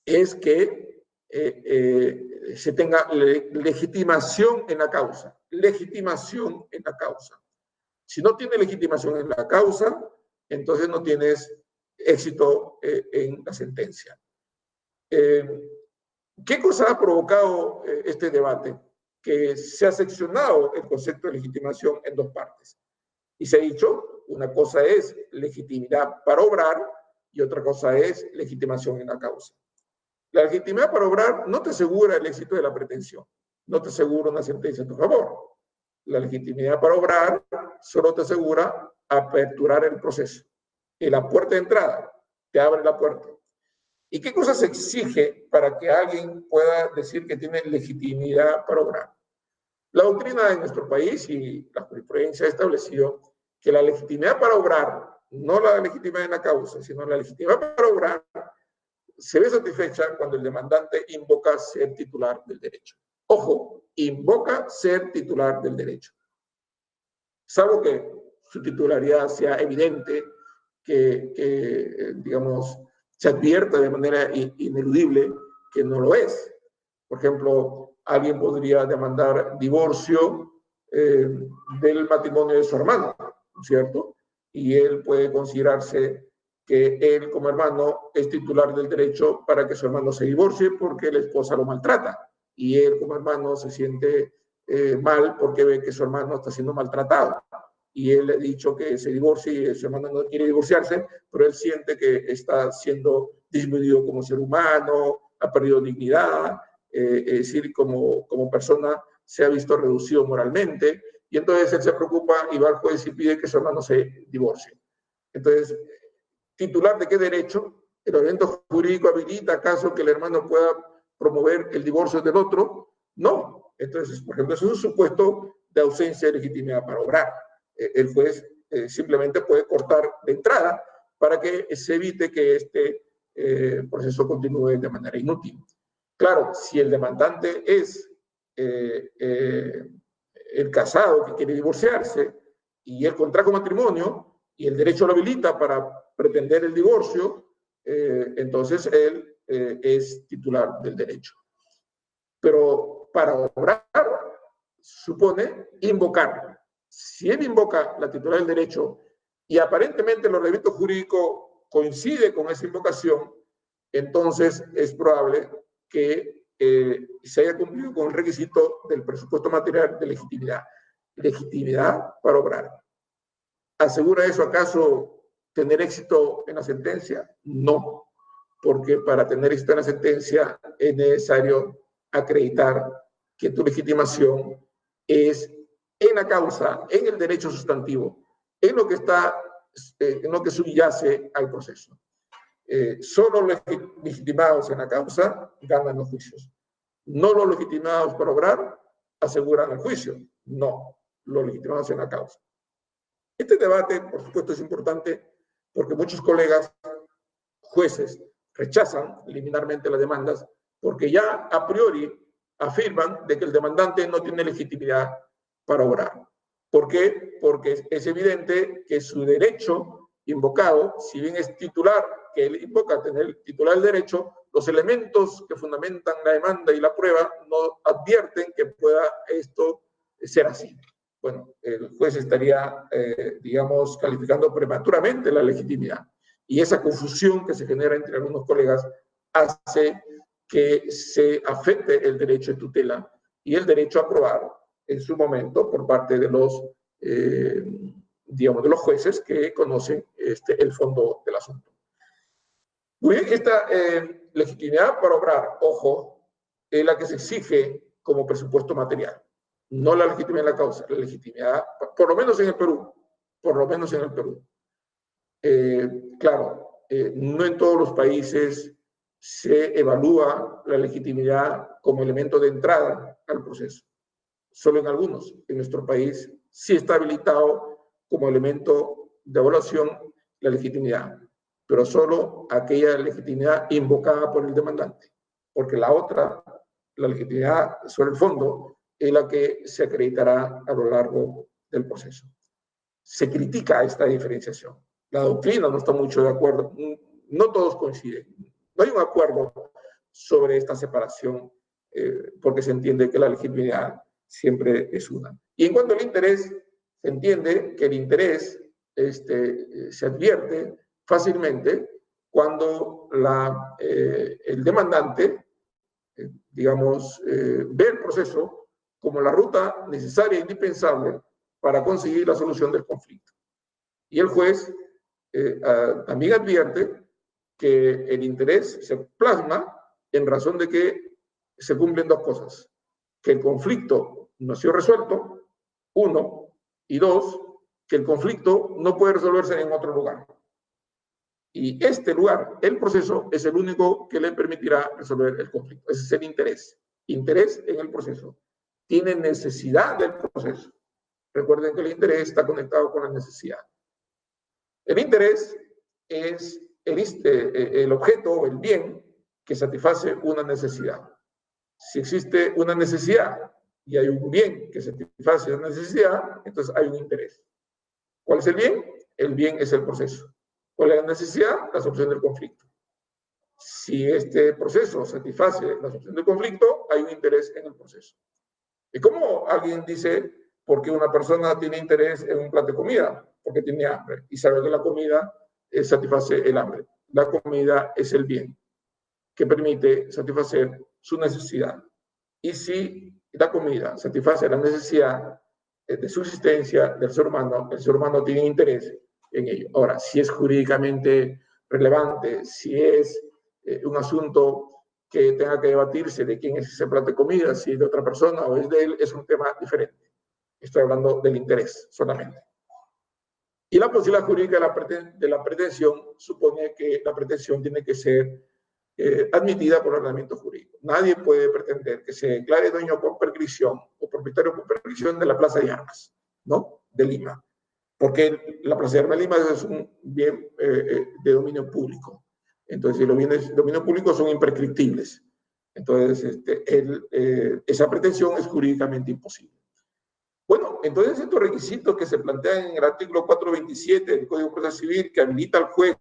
es que se tenga legitimación en la causa. Legitimación en la causa. Si no tiene legitimación en la causa, entonces no tienes éxito en la sentencia. ¿Qué cosa ha provocado este debate? Que se ha seccionado el concepto de legitimación en dos partes. Y se ha dicho, una cosa es legitimidad para obrar y otra cosa es legitimación en la causa. La legitimidad para obrar no te asegura el éxito de la pretensión, no te asegura una sentencia a tu favor. La legitimidad para obrar solo te asegura aperturar el proceso. Y la puerta de entrada te abre la puerta. ¿Y qué cosa se exige para que alguien pueda decir que tiene legitimidad para obrar? La doctrina de nuestro país y la jurisprudencia ha establecido que la legitimidad para obrar, no la legitimidad en la causa, sino la legitimidad para obrar, se ve satisfecha cuando el demandante invoca ser titular del derecho. Ojo, invoca ser titular del derecho. Salvo que su titularidad sea evidente, que digamos, se advierta de manera ineludible que no lo es. Por ejemplo, alguien podría demandar divorcio del matrimonio de su hermano, ¿no es cierto? Y él puede considerarse que él como hermano es titular del derecho para que su hermano se divorcie porque la esposa lo maltrata. Y él como hermano se siente mal porque ve que su hermano está siendo maltratado. Y él le ha dicho que se divorcie y su hermano no quiere divorciarse, pero él siente que está siendo disminuido como ser humano, ha perdido dignidad, es decir, como persona se ha visto reducido moralmente, y entonces él se preocupa y va al juez y pide que su hermano se divorcie. Entonces, ¿titular de qué derecho? ¿El ordenamiento jurídico habilita acaso que el hermano pueda promover el divorcio del otro? No. Entonces, por ejemplo, eso es un supuesto de ausencia de legitimidad para obrar. El juez simplemente puede cortar de entrada para que se evite que este proceso continúe de manera inútil. Claro, si el demandante es el casado que quiere divorciarse y él contrajo matrimonio y el derecho lo habilita para pretender el divorcio, entonces él es titular del derecho. Pero para obrar supone invocar. Si él invoca la titular del derecho y aparentemente el ordenamiento jurídico coincide con esa invocación, entonces es probable que se haya cumplido con el requisito del presupuesto material de legitimidad. Legitimidad para obrar. ¿Asegura eso acaso tener éxito en la sentencia? No, porque para tener éxito en la sentencia es necesario acreditar que tu legitimación es en la causa, en el derecho sustantivo, en lo que está, en lo que subyace al proceso. Solo los legitimados en la causa ganan los juicios. No los legitimados para obrar aseguran el juicio. No, los legitimados en la causa. Este debate, por supuesto, es importante porque muchos colegas jueces rechazan liminarmente las demandas porque ya a priori afirman de que el demandante no tiene legitimidad para obrar. ¿Por qué? Porque es evidente que su derecho invocado, si bien es titular, que él invoca tener titular del derecho, los elementos que fundamentan la demanda y la prueba no advierten que pueda esto ser así. Bueno, el juez estaría, digamos, calificando prematuramente la legitimidad. Y esa confusión que se genera entre algunos colegas hace que se afecte el derecho de tutela y el derecho a probar en su momento por parte de los, digamos, de los jueces que conocen el fondo del asunto. Muy bien, esta legitimidad para obrar, ojo, es la que se exige como presupuesto material. No la legitimidad en la causa, la legitimidad, por lo menos en el Perú, por lo menos en el Perú. Claro, no en todos los países se evalúa la legitimidad como elemento de entrada al proceso. Solo en algunos. En nuestro país sí está habilitado como elemento de evaluación la legitimidad, pero solo aquella legitimidad invocada por el demandante, porque la otra, la legitimidad sobre el fondo, es la que se acreditará a lo largo del proceso. Se critica esta diferenciación. La doctrina no está mucho de acuerdo, no todos coinciden. No hay un acuerdo sobre esta separación porque se entiende que la legitimidad siempre es una. Y en cuanto al interés, se entiende que el interés se advierte fácilmente cuando el demandante, digamos, ve el proceso como la ruta necesaria e indispensable para conseguir la solución del conflicto. Y el juez también advierte que el interés se plasma en razón de que se cumplen dos cosas. Que el conflicto no ha sido resuelto, uno, y dos, que el conflicto no puede resolverse en otro lugar. Y este lugar, el proceso, es el único que le permitirá resolver el conflicto. Ese es el interés. Interés en el proceso. Tiene necesidad del proceso. Recuerden que el interés está conectado con la necesidad. El interés es el objeto o el bien que satisface una necesidad. Si existe una necesidad y hay un bien que satisface una necesidad, entonces hay un interés. ¿Cuál es el bien? El bien es el proceso. ¿Cuál es la necesidad? La solución del conflicto. Si este proceso satisface la solución del conflicto, hay un interés en el proceso. ¿Y cómo alguien dice por qué una persona tiene interés en un plato de comida? Porque tiene hambre y sabe que la comida satisface el hambre. La comida es el bien que permite satisfacer su necesidad. Y si la comida satisface la necesidad de subsistencia del ser humano, el ser humano tiene interés en ello. Ahora, si es jurídicamente relevante, si es un asunto que tenga que debatirse de quién es ese plato de comida, si es de otra persona o es de él, es un tema diferente. Estoy hablando del interés solamente. Y la posibilidad jurídica de la pretensión supone que la pretensión tiene que ser admitida por ordenamiento jurídico. Nadie puede pretender que se declare dueño por prescripción o propietario por prescripción de la Plaza de Armas, ¿no? De Lima. Porque la Plaza de Armas de Lima es un bien de dominio público. Entonces, los bienes de dominio público son imprescriptibles. Entonces, esa pretensión es jurídicamente imposible. Bueno, entonces estos requisitos que se plantean en el artículo 427 del Código Procesal Civil, que habilita al juez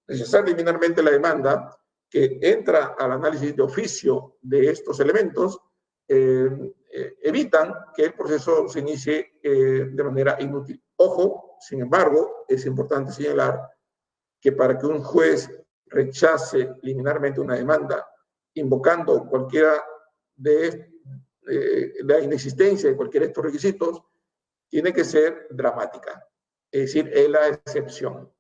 rechazar liminarmente la demanda, que entra al análisis de oficio de estos elementos, evitan que el proceso se inicie de manera inútil. Ojo, sin embargo, es importante señalar que para que un juez rechace liminarmente una demanda, invocando cualquiera de la inexistencia de cualquiera de estos requisitos, tiene que ser dramática, es decir, es la excepción.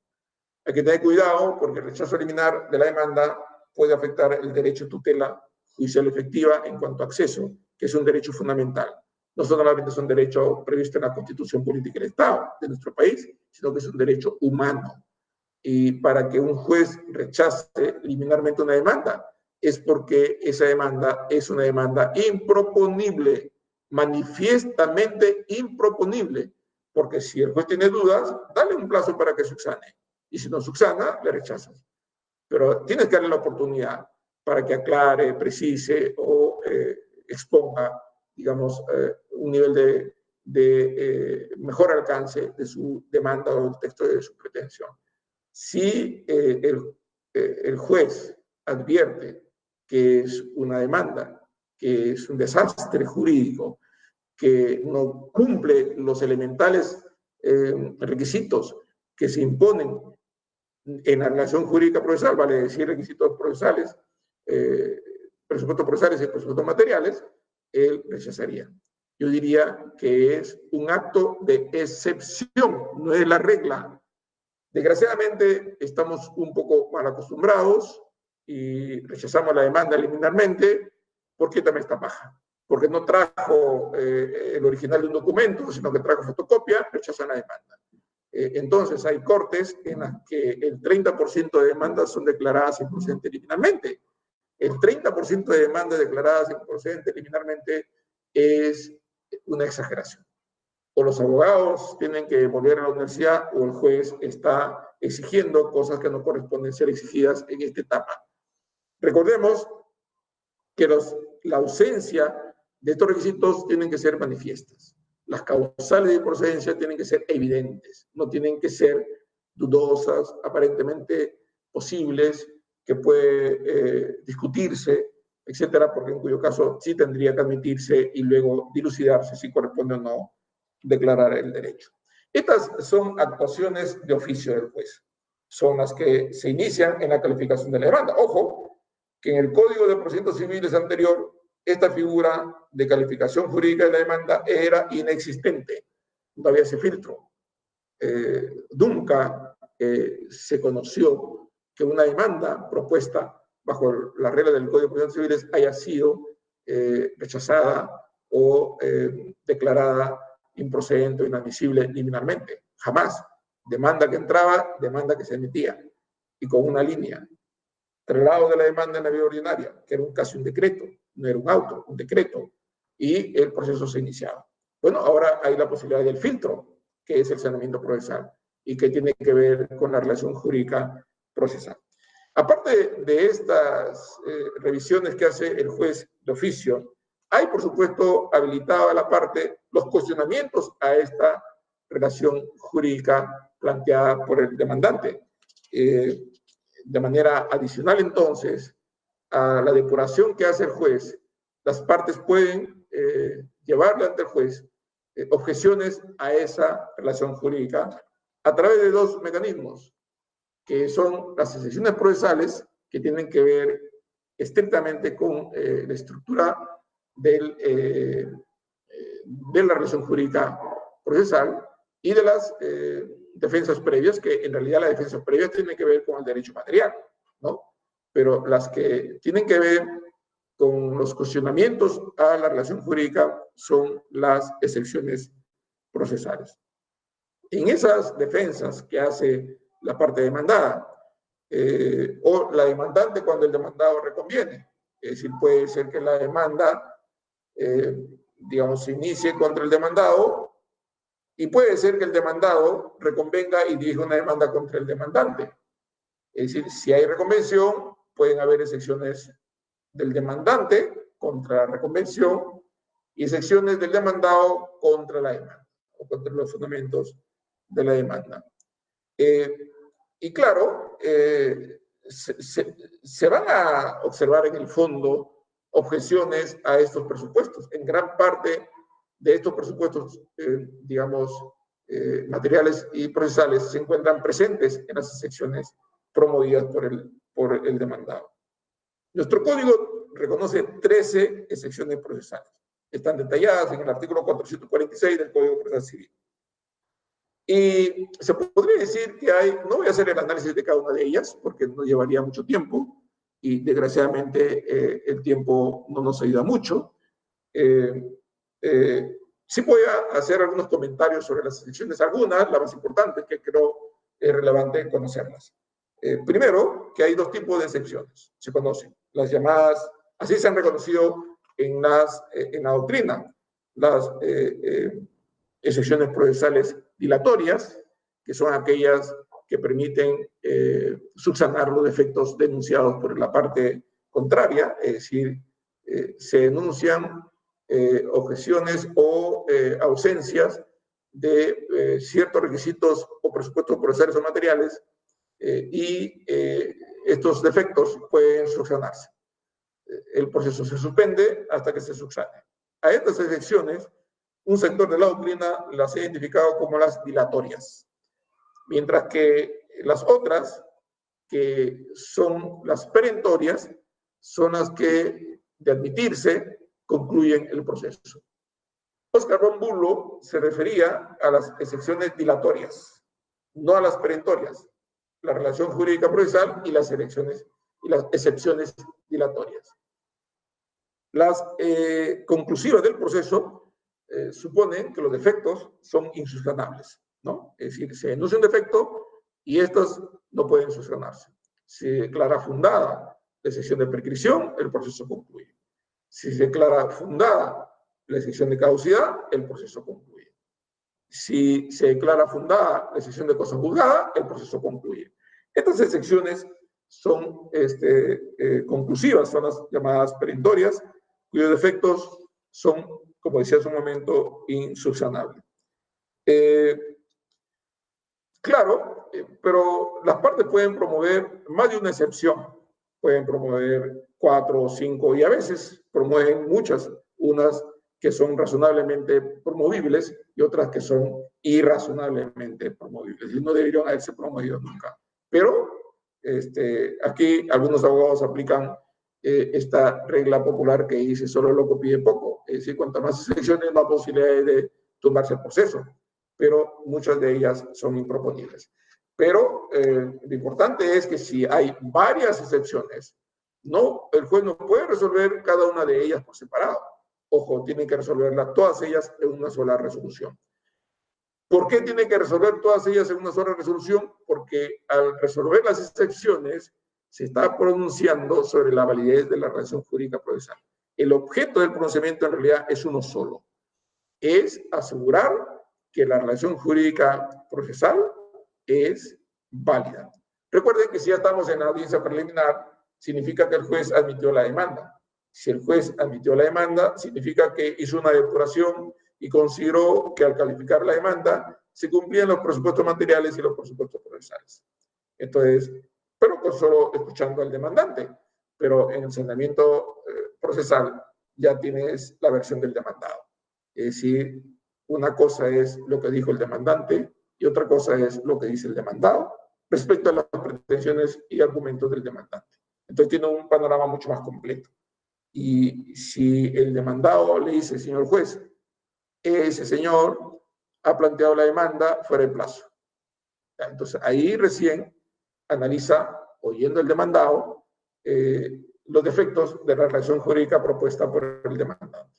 Hay que tener cuidado porque el rechazo liminar de la demanda puede afectar el derecho de tutela judicial efectiva en cuanto a acceso, que es un derecho fundamental. No solamente es un derecho previsto en la Constitución Política del Estado de nuestro país, sino que es un derecho humano. Y para que un juez rechace liminarmente una demanda, es porque esa demanda es una demanda improponible, manifiestamente improponible, porque si el juez tiene dudas, dale un plazo para que subsane, y si no subsana, le rechazas. Pero tienes que darle la oportunidad para que aclare, precise o exponga, digamos, un nivel de mejor alcance de su demanda o el texto de su pretensión. Si el juez advierte que es una demanda, que es un desastre jurídico, que no cumple los elementales requisitos que se imponen en la relación jurídica procesal, vale decir requisitos procesales, presupuestos procesales y presupuestos materiales, él rechazaría. Yo diría que es un acto de excepción, no es la regla. Desgraciadamente, estamos un poco mal acostumbrados y rechazamos la demanda liminarmente porque también está paja. Porque no trajo el original de un documento, sino que trajo fotocopia, rechazan la demanda. Entonces, hay cortes en las que el 30% de demandas son declaradas improcedentes liminarmente. El 30% de demandas declaradas improcedentes liminarmente es una exageración. O los abogados tienen que volver a la universidad o el juez está exigiendo cosas que no corresponden ser exigidas en esta etapa. Recordemos que la ausencia de estos requisitos tienen que ser manifiestas. Las causales de procedencia tienen que ser evidentes, no tienen que ser dudosas, aparentemente posibles, que puede discutirse, etcétera, porque en cuyo caso sí tendría que admitirse y luego dilucidarse si corresponde o no declarar el derecho. Estas son actuaciones de oficio del juez. Son las que se inician en la calificación de la demanda. Ojo, que en el Código de Procedimientos Civiles anterior, esta figura de calificación jurídica de la demanda era inexistente. No había ese filtro. Nunca se conoció que una demanda propuesta bajo la regla del Código de Procedimientos Civiles haya sido rechazada o declarada improcedente o inadmisible liminarmente. Jamás. Demanda que entraba, demanda que se emitía. Y con una línea. Traslado de la demanda en la vía ordinaria, que era casi un decreto, no era un auto, un decreto. Y el proceso se iniciaba. Bueno, ahora hay la posibilidad del filtro, que es el saneamiento procesal, y que tiene que ver con la relación jurídica procesal. Aparte de estas revisiones que hace el juez de oficio, hay, por supuesto, habilitada la parte, los cuestionamientos a esta relación jurídica planteada por el demandante. De manera adicional, entonces, a la depuración que hace el juez, las partes pueden llevarle ante el juez objeciones a esa relación jurídica a través de dos mecanismos. que son las excepciones procesales que tienen que ver estrictamente con la estructura de la relación jurídica procesal y de las defensas previas, que en realidad las defensas previas tienen que ver con el derecho material, ¿no? Pero las que tienen que ver con los cuestionamientos a la relación jurídica son las excepciones procesales. En esas defensas que hace la parte demandada, o la demandante cuando el demandado reconviene, es decir, puede ser que la demanda, digamos, se inicie contra el demandado, y puede ser que el demandado reconvenga y dirija una demanda contra el demandante. Es decir, si hay reconvención, pueden haber excepciones del demandante contra la reconvención y excepciones del demandado contra la demanda, o contra los fundamentos de la demanda. Y claro, se van a observar en el fondo objeciones a estos presupuestos. En gran parte de estos presupuestos, digamos, materiales y procesales se encuentran presentes en las excepciones promovidas por el demandado. Nuestro código reconoce 13 excepciones procesales. Están detalladas en el artículo 446 del Código Procesal Civil. Y se podría decir que hay, no voy a hacer el análisis de cada una de ellas, porque nos llevaría mucho tiempo, y desgraciadamente el tiempo no nos ayuda mucho. Sí voy a hacer algunos comentarios sobre las excepciones, algunas, las más importantes, que creo es relevante conocerlas. Primero, que hay dos tipos de excepciones, se conocen, las llamadas, así se han reconocido en la doctrina, las excepciones procesales dilatorias, que son aquellas que permiten subsanar los defectos denunciados por la parte contraria, es decir, se denuncian objeciones o ausencias de ciertos requisitos o presupuestos procesales o materiales, y estos defectos pueden subsanarse. El proceso se suspende hasta que se subsane. A estas excepciones, un sector de la doctrina las ha identificado como las dilatorias, mientras que las otras, que son las perentorias, son las que, de admitirse, concluyen el proceso. Oscar von Bülow se refería a las excepciones dilatorias, no a las perentorias, la relación jurídica procesal y las excepciones dilatorias. Las conclusivas del proceso suponen que los defectos son insubsanables, ¿no? Es decir, se denuncia un defecto y estos no pueden subsanarse. Se declara fundada la excepción de prescripción, el proceso concluye. Si se declara fundada la excepción de caducidad, el proceso concluye. Si se declara fundada la excepción de cosa juzgada, el proceso concluye. Estas excepciones son conclusivas, son las llamadas perentorias, cuyos defectos son, como decía hace un momento, insubsanables. Claro, pero las partes pueden promover más de una excepción, pueden promover 4 o 5 y a veces promueven muchas, unas que son razonablemente promovibles y otras que son irrazonablemente promovibles y no deberían haberse promovido nunca. Pero aquí algunos abogados aplican esta regla popular que dice solo el loco pide poco, es decir, cuanto más excepciones, más posibilidades de tumbarse el proceso, pero muchas de ellas son improponibles. Pero lo importante es que si hay varias excepciones, el juez no puede resolver cada una de ellas por separado. Ojo, tiene que resolverlas todas ellas en una sola resolución. ¿Por qué tiene que resolver todas ellas en una sola resolución? Porque al resolver las excepciones se está pronunciando sobre la validez de la relación jurídica procesal. El objeto del pronunciamiento en realidad es uno solo. Es asegurar que la relación jurídica procesal es válida. Recuerden que si ya estamos en la audiencia preliminar, significa que el juez admitió la demanda. Si el juez admitió la demanda, significa que hizo una depuración y consideró que al calificar la demanda se cumplían los presupuestos materiales y los presupuestos procesales. Entonces, pero pues solo escuchando al demandante, pero en el saneamiento procesal ya tienes la versión del demandado. Es decir, una cosa es lo que dijo el demandante y otra cosa es lo que dice el demandado respecto a las pretensiones y argumentos del demandante. Entonces tiene un panorama mucho más completo. Y si el demandado le dice, señor juez, ese señor ha planteado la demanda fuera de plazo. Entonces ahí recién analiza, oyendo el demandado, los defectos de la relación jurídica propuesta por el demandante.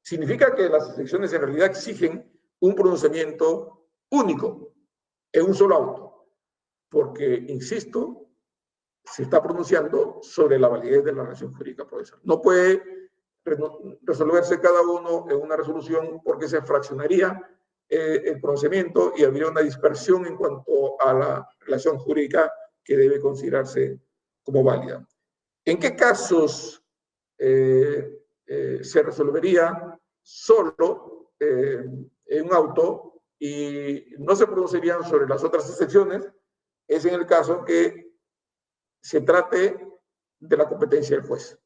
Significa que las excepciones en realidad exigen un pronunciamiento único, en un solo auto, porque, insisto, se está pronunciando sobre la validez de la relación jurídica procesal. No puede resolverse cada uno en una resolución porque se fraccionaría el pronunciamiento y habría una dispersión en cuanto a la relación jurídica que debe considerarse como válida. ¿En qué casos se resolvería solo en un auto y no se pronunciarían sobre las otras excepciones? Es en el caso que se trate de la competencia del juez.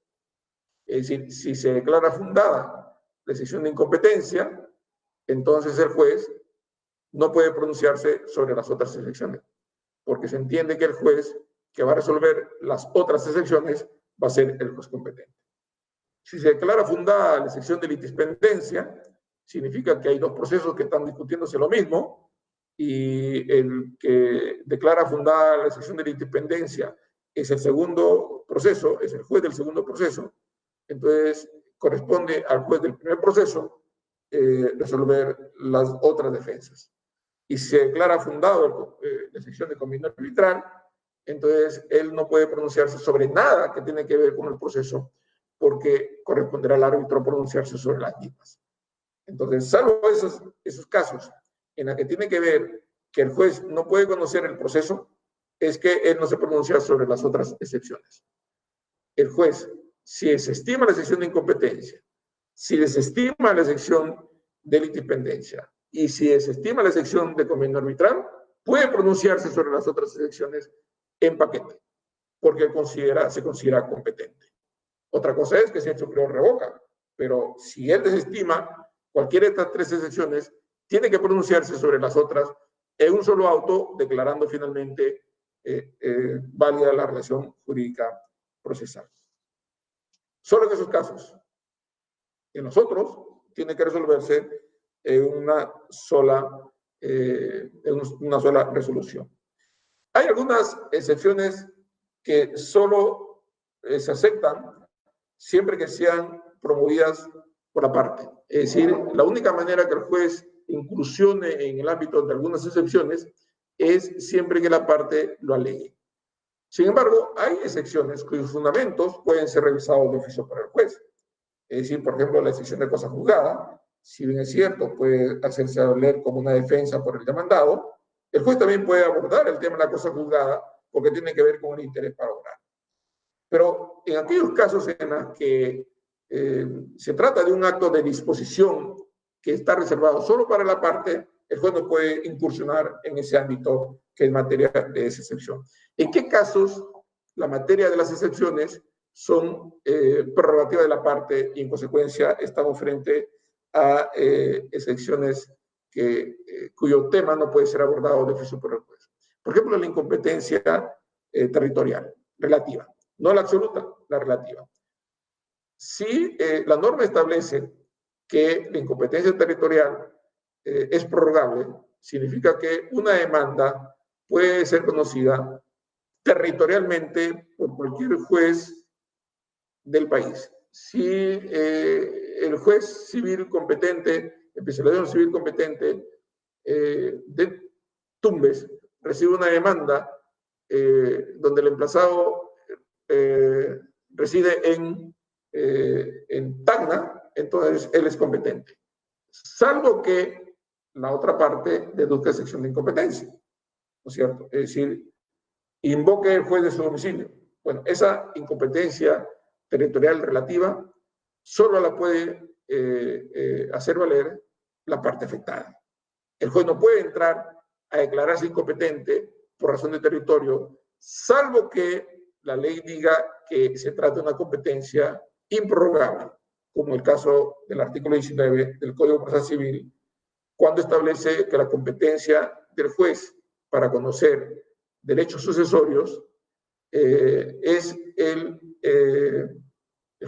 Es decir, si se declara fundada la excepción de incompetencia, entonces el juez no puede pronunciarse sobre las otras excepciones, porque se entiende que el juez que va a resolver las otras excepciones va a ser el juez competente. Si se declara fundada la excepción de litispendencia, significa que hay dos procesos que están discutiéndose lo mismo, y el que declara fundada la excepción de litispendencia es el segundo proceso, es el juez del segundo proceso. Entonces corresponde al juez del primer proceso resolver las otras defensas. Y si se declara fundado la excepción de convenio arbitral, entonces él no puede pronunciarse sobre nada que tiene que ver con el proceso, porque corresponderá al árbitro pronunciarse sobre las mismas. Entonces, salvo esos casos en los que tiene que ver que el juez no puede conocer el proceso, es que él no se pronuncia sobre las otras excepciones. El juez, si desestima la excepción de incompetencia, si desestima la excepción de litispendencia y si desestima la excepción de convenio arbitral, puede pronunciarse sobre las otras excepciones en paquete, porque se considera competente. Otra cosa es que si el superior revoca, pero si él desestima cualquiera de estas tres excepciones, tiene que pronunciarse sobre las otras en un solo auto, declarando finalmente válida la relación jurídica procesal. Solo en esos casos. En los otros, tiene que resolverse en una sola resolución. Hay algunas excepciones que solo se aceptan siempre que sean promovidas por la parte. Es decir, la única manera que el juez incursione en el ámbito de algunas excepciones es siempre que la parte lo alegue. Sin embargo, hay excepciones cuyos fundamentos pueden ser revisados de oficio por el juez. Es decir, por ejemplo, la excepción de cosa juzgada, si bien es cierto, puede hacerse valer como una defensa por el demandado, el juez también puede abordar el tema de la cosa juzgada porque tiene que ver con el interés para obrar. Pero en aquellos casos en los que se trata de un acto de disposición que está reservado solo para la parte, el juez no puede incursionar en ese ámbito que es materia de esa excepción. ¿En qué casos la materia de las excepciones son prerrogativa de la parte y en consecuencia estamos frente a excepciones cuyo tema no puede ser abordado de oficio por el juez? Por ejemplo, la incompetencia territorial, relativa, no la absoluta, la relativa. Si la norma establece que la incompetencia territorial es prorrogable, significa que una demanda puede ser conocida territorialmente por cualquier juez del país. Si el juez civil competente, especialización civil competente de Tumbes, recibe una demanda donde el emplazado reside en Tacna, entonces él es competente, salvo que la otra parte deduzca excepción de incompetencia, ¿no es cierto? Es decir, invoque el juez de su domicilio. Bueno, esa incompetencia territorial relativa solo la puede hacer valer la parte afectada. El juez no puede entrar a declararse incompetente por razón de territorio, salvo que la ley diga que se trata de una competencia improrrogable, como el caso del artículo 19 del Código Procesal Civil, cuando establece que la competencia del juez para conocer derechos sucesorios es el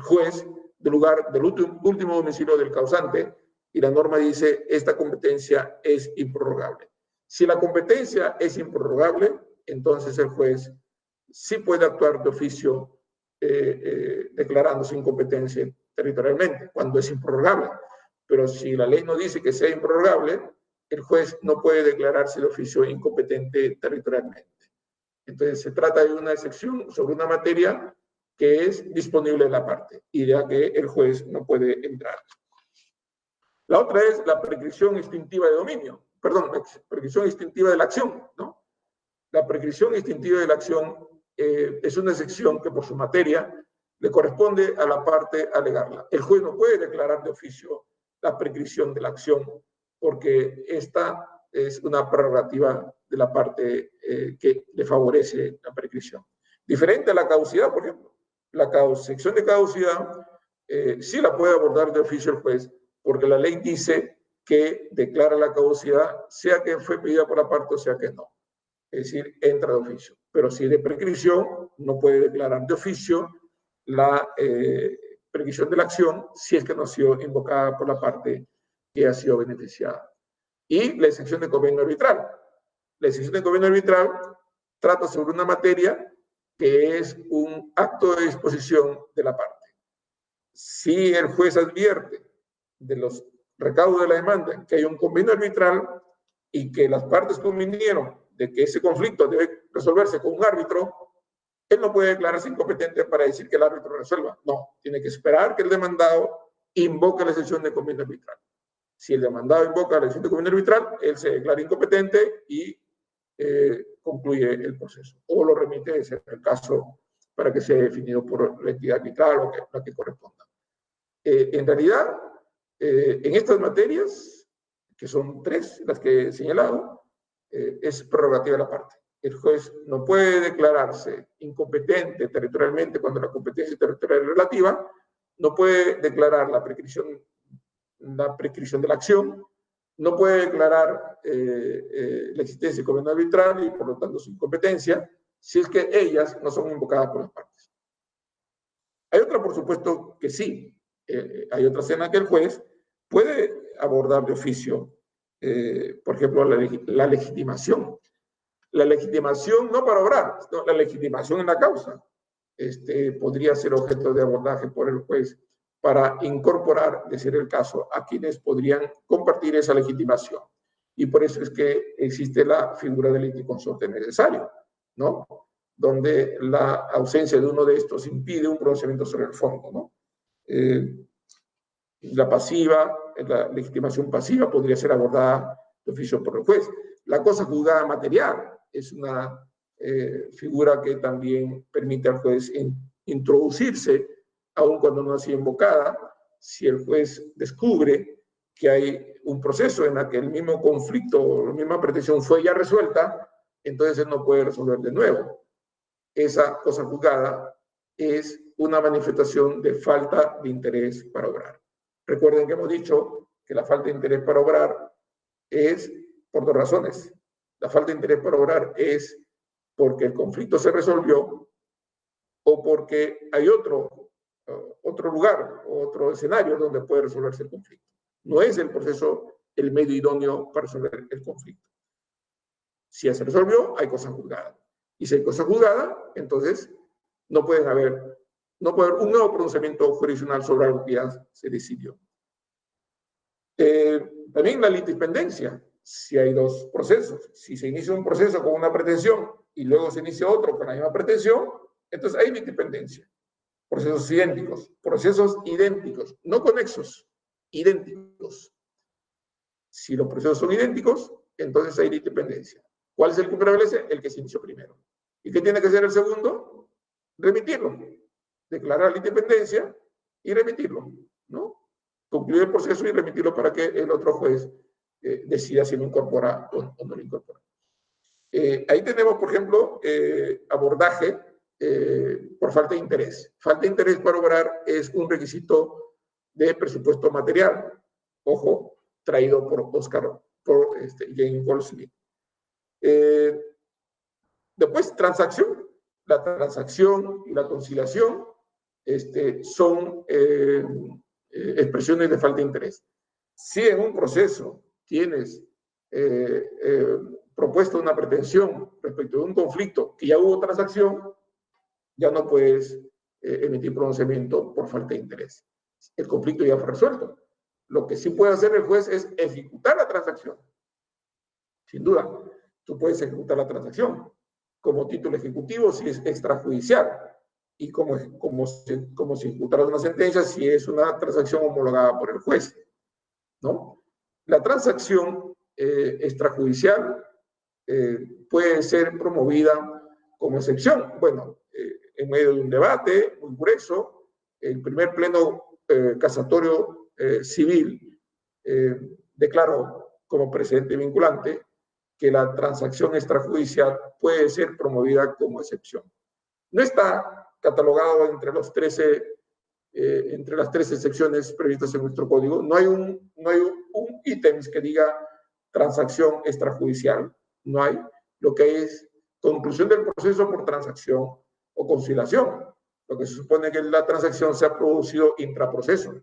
juez del lugar del último domicilio del causante, y la norma dice esta competencia es improrrogable. Si la competencia es improrrogable, entonces el juez sí puede actuar de oficio declarándose incompetencia territorialmente, cuando es improrrogable. Pero si la ley no dice que sea improrrogable, el juez no puede declararse de oficio incompetente territorialmente. Entonces se trata de una excepción sobre una materia que es disponible en la parte y ya que el juez no puede entrar. La otra es la prescripción extintiva de dominio, perdón, prescripción extintiva de la acción, ¿no? La prescripción extintiva de la acción es una excepción que por su materia le corresponde a la parte alegarla. El juez no puede declarar de oficio la prescripción de la acción porque esta es una prerrogativa de la parte que le favorece la prescripción. Diferente a la caducidad, por ejemplo. La sección de caducidad sí la puede abordar de oficio el juez, porque la ley dice que declara la caducidad, sea que fue pedida por la parte o sea que no. Es decir, entra de oficio. Pero si es de prescripción, no puede declarar de oficio la prescripción de la acción si es que no ha sido invocada por la parte que ha sido beneficiada. Y la excepción de convenio arbitral. La excepción de convenio arbitral trata sobre una materia que es un acto de disposición de la parte. Si el juez advierte de los recaudos de la demanda que hay un convenio arbitral y que las partes convinieron de que ese conflicto debe resolverse con un árbitro, él no puede declararse incompetente para decir que el árbitro resuelva. No, tiene que esperar que el demandado invoque la excepción de convenio arbitral. Si el demandado invoca la excepción de convenio arbitral, él se declara incompetente y concluye el proceso. O lo remite, de ser el caso, para que sea definido por la entidad arbitral o la que corresponda. En realidad, en estas materias, que son 3 las que he señalado, es prerrogativa de la parte. El juez no puede declararse incompetente territorialmente cuando la competencia territorial es relativa, no puede declarar la prescripción de la acción, no puede declarar la existencia de convenio arbitral y por lo tanto su incompetencia si es que ellas no son invocadas por las partes. Hay otra, por supuesto, que sí. Hay otra escena que el juez puede abordar de oficio, por ejemplo, la legitimación. La legitimación no para obrar, sino la legitimación en la causa. Podría ser objeto de abordaje por el juez para incorporar, de ser el caso, a quienes podrían compartir esa legitimación. Y por eso es que existe la figura del liticonsorte necesario, ¿no? Donde la ausencia de uno de estos impide un pronunciamiento sobre el fondo, ¿no? La legitimación pasiva podría ser abordada de oficio por el juez. La cosa juzgada material es una figura que también permite al juez introducirse, aun cuando no ha sido invocada, si el juez descubre que hay un proceso en el que el mismo conflicto, la misma pretensión fue ya resuelta, entonces él no puede resolver de nuevo. Esa cosa juzgada es una manifestación de falta de interés para obrar. Recuerden que hemos dicho que la falta de interés para obrar es por 2 razones. La falta de interés para obrar es porque el conflicto se resolvió o porque hay otro lugar, otro escenario donde puede resolverse el conflicto. No es el proceso el medio idóneo para resolver el conflicto. Si ya se resolvió, hay cosa juzgada. Y si hay cosa juzgada, entonces no puede haber un nuevo pronunciamiento jurisdiccional sobre algo que ya se decidió. También la litipendencia. Si hay 2 procesos, si se inicia un proceso con una pretensión y luego se inicia otro con la misma pretensión, entonces hay litipendencia. Procesos idénticos, no conexos, idénticos. Si los procesos son idénticos, entonces hay litipendencia. ¿Cuál es el que prevalece? El que se inició primero. ¿Y qué tiene que hacer el segundo? Remitirlo. Declarar litipendencia y remitirlo, ¿no? Concluir el proceso y remitirlo para que el otro juez decida si lo incorpora o no lo incorpora. Ahí tenemos, por ejemplo, abordaje por falta de interés. Falta de interés para obrar es un requisito de presupuesto material. Ojo, traído por Jane Goldsmith. Después, transacción. La transacción y la conciliación son expresiones de falta de interés. Si en un proceso tienes propuesto una pretensión respecto de un conflicto que ya hubo transacción, ya no puedes emitir pronunciamiento por falta de interés. El conflicto ya fue resuelto. Lo que sí puede hacer el juez es ejecutar la transacción. Sin duda, tú puedes ejecutar la transacción como título ejecutivo si es extrajudicial y como si ejecutaras una sentencia si es una transacción homologada por el juez, ¿no? La transacción extrajudicial puede ser promovida como excepción. Bueno, en medio de un debate muy grueso, el primer pleno casatorio civil declaró como precedente vinculante que la transacción extrajudicial puede ser promovida como excepción. No está catalogado entre las 13 excepciones previstas en nuestro código. No hay un ítem que diga transacción extrajudicial. No hay. Lo que hay es conclusión del proceso por transacción o conciliación. Lo que se supone que la transacción se ha producido intraproceso.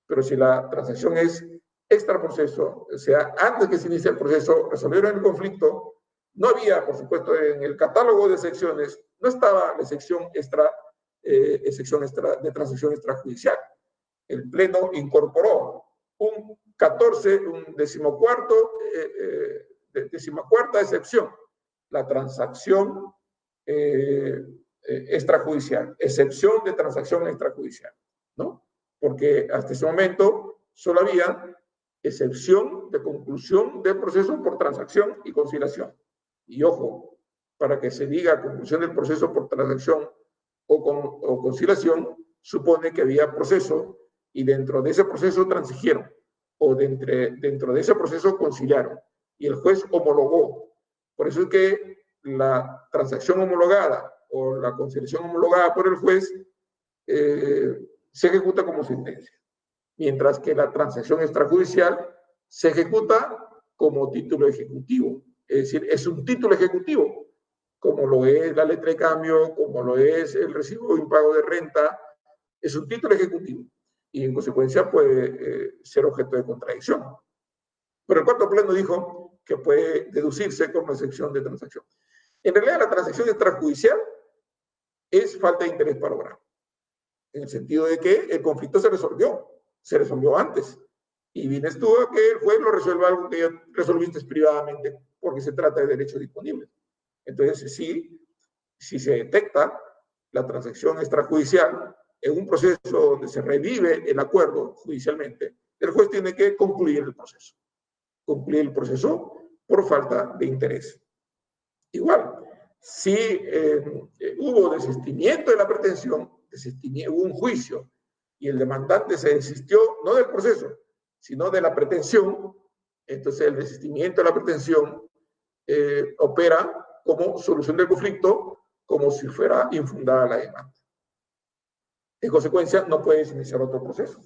Pero si la transacción es extraproceso, o sea, antes que se inicie el proceso, resolvieron el conflicto, no había, por supuesto, en el catálogo de secciones, no estaba la sección de transacción extrajudicial. El Pleno incorporó un decimocuarta excepción, la transacción extrajudicial, excepción de transacción extrajudicial, ¿no? Porque hasta ese momento solo había excepción de conclusión del proceso por transacción y conciliación. Y ojo, para que se diga conclusión del proceso por transacción o conciliación, supone que había proceso y dentro de ese proceso transigieron o dentro de ese proceso conciliaron y el juez homologó. Por eso es que la transacción homologada o la conciliación homologada por el juez se ejecuta como sentencia, mientras que la transacción extrajudicial se ejecuta como título ejecutivo. Es decir, es un título ejecutivo, como lo es la letra de cambio, como lo es el recibo de impago de renta, es un título ejecutivo y en consecuencia puede ser objeto de contradicción. Pero el cuarto pleno dijo que puede deducirse como excepción de transacción. En realidad, la transacción extrajudicial es falta de interés para obrar, en el sentido de que el conflicto se resolvió antes. Y vienes tú a que el juez lo resuelva algo que ya resolviste privadamente, porque se trata de derechos disponibles. Entonces, si se detecta la transacción extrajudicial en un proceso donde se revive el acuerdo judicialmente, el juez tiene que concluir el proceso. Concluir el proceso por falta de interés. Igual, si hubo desistimiento de la pretensión, hubo un juicio y el demandante se desistió no del proceso, sino de la pretensión, entonces el desistimiento de la pretensión opera como solución del conflicto, como si fuera infundada la demanda. En consecuencia, no puedes iniciar otro proceso.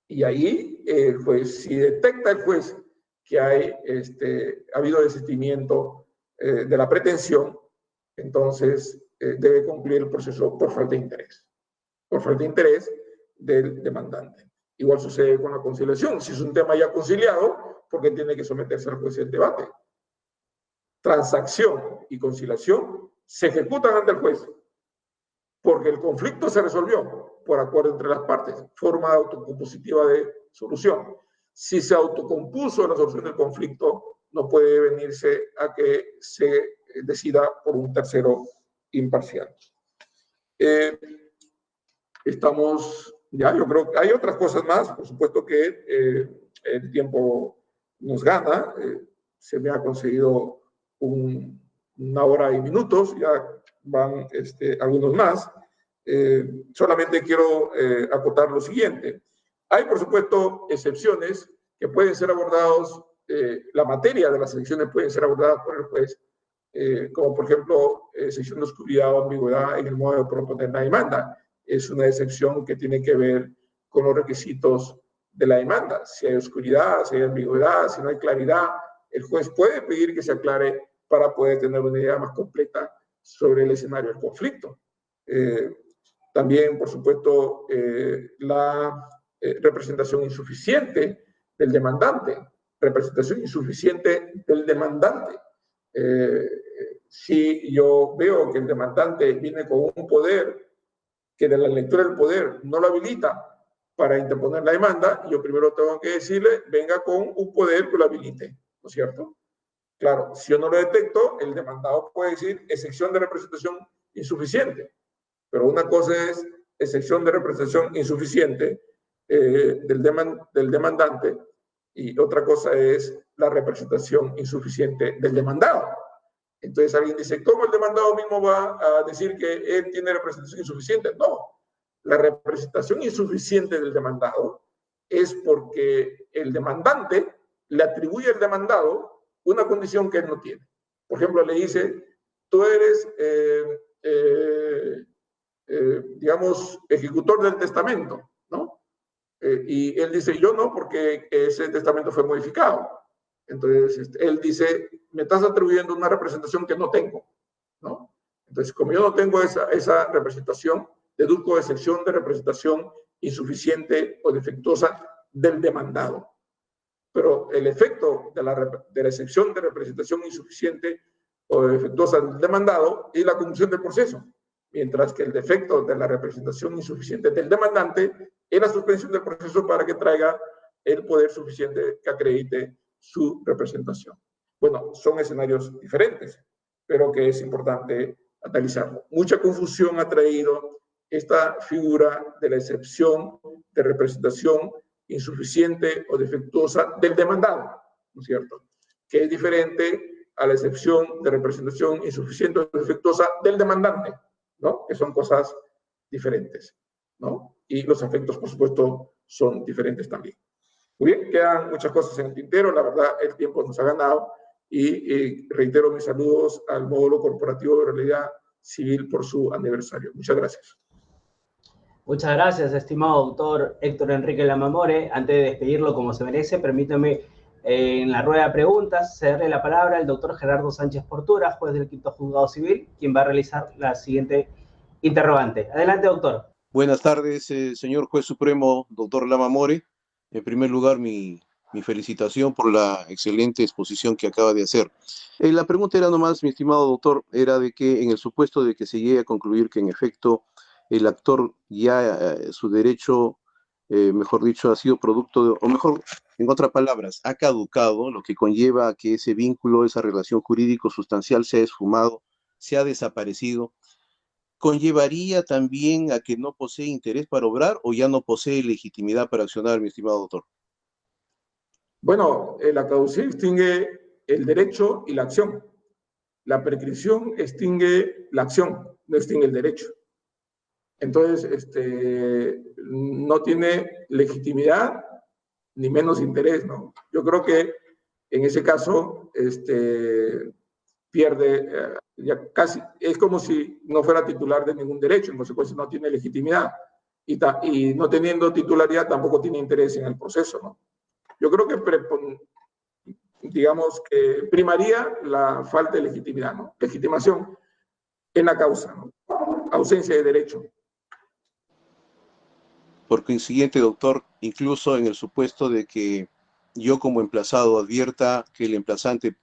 Y ahí, el juez, si detecta el juez que ha habido desistimiento de la pretensión, entonces debe concluir el proceso por falta de interés. Por falta de interés del demandante. Igual sucede con la conciliación. Si es un tema ya conciliado, porque tiene que someterse al juez el debate. Transacción y conciliación se ejecutan ante el juez, porque el conflicto se resolvió por acuerdo entre las partes, forma autocompositiva de solución. Si se autocompuso la solución del conflicto, no puede venirse a que se decida por un tercero imparcial. Yo creo que hay otras cosas más, por supuesto que el tiempo nos gana, se me ha conseguido una hora y minutos, ya van algunos más. Solamente quiero acotar lo siguiente. Hay, por supuesto, excepciones que pueden ser abordados, la materia de las excepciones pueden ser abordadas por el juez, como por ejemplo, excepción de oscuridad o ambigüedad en el modo de proponer la demanda. Es una excepción que tiene que ver con los requisitos de la demanda. Si hay oscuridad, si hay ambigüedad, si no hay claridad, el juez puede pedir que se aclare para poder tener una idea más completa sobre el escenario del conflicto. También, por supuesto, la representación insuficiente del demandante. Representación insuficiente del demandante. Si yo veo que el demandante viene con un poder que de la lectura del poder no lo habilita para interponer la demanda, yo primero tengo que decirle, venga con un poder que lo habilite, ¿no es cierto? Claro, si yo no lo detecto, el demandado puede decir excepción de representación insuficiente, pero una cosa es excepción de representación insuficiente del demandante y otra cosa es la representación insuficiente del demandado. Entonces alguien dice, ¿cómo el demandado mismo va a decir que él tiene representación insuficiente? No, la representación insuficiente del demandado es porque el demandante le atribuye al demandado una condición que él no tiene. Por ejemplo, le dice, tú eres, digamos, ejecutor del testamento, ¿no? Y él dice, yo no, porque ese testamento fue modificado. Entonces, él dice, me estás atribuyendo una representación que no tengo, ¿no? Entonces, como yo no tengo esa representación, deduzco excepción de representación insuficiente o defectuosa del demandado. Pero el efecto de la excepción de representación insuficiente o defectuosa del demandado es la conclusión del proceso, mientras que el defecto de la representación insuficiente del demandante es la suspensión del proceso para que traiga el poder suficiente que acredite su representación. Bueno, son escenarios diferentes, pero que es importante analizarlo. Mucha confusión ha traído esta figura de la excepción de representación insuficiente o defectuosa del demandado, ¿no es cierto? Que es diferente a la excepción de representación insuficiente o defectuosa del demandante, ¿no? Que son cosas diferentes, ¿no? Y los efectos, por supuesto, son diferentes también. Muy bien, quedan muchas cosas en el tintero, la verdad el tiempo nos ha ganado y reitero mis saludos al módulo corporativo de realidad civil por su aniversario. Muchas gracias. Muchas gracias, estimado doctor Héctor Enrique Lamamore. Antes de despedirlo como se merece, permítame en la rueda de preguntas cederle la palabra al doctor Gerardo Sánchez Portura, juez del Quinto Juzgado Civil, quien va a realizar la siguiente interrogante. Adelante, doctor. Buenas tardes, señor juez supremo, doctor Lamamore. En primer lugar, mi felicitación por la excelente exposición que acaba de hacer. La pregunta era nomás, mi estimado doctor, era de que en el supuesto de que se llegue a concluir que en efecto el actor ya su derecho, mejor dicho, ha sido producto de, o mejor, en otras palabras, ha caducado, lo que conlleva a que ese vínculo, esa relación jurídico-sustancial se ha esfumado, se ha desaparecido, ¿conllevaría también a que no posee interés para obrar o ya no posee legitimidad para accionar, mi estimado doctor? Bueno, la caducidad extingue el derecho y la acción. La prescripción extingue la acción, no extingue el derecho. Entonces, no tiene legitimidad ni menos interés, ¿no? Yo creo que en ese caso pierde, ya casi, es como si no fuera titular de ningún derecho, en consecuencia no tiene legitimidad y no teniendo titularidad tampoco tiene interés en el proceso, ¿no? Yo creo que, digamos, que primaría la falta de legitimidad, ¿no? Legitimación en la causa, ¿no? Ausencia de derecho. Por consiguiente, doctor, incluso en el supuesto de que yo como emplazado advierta que el emplazante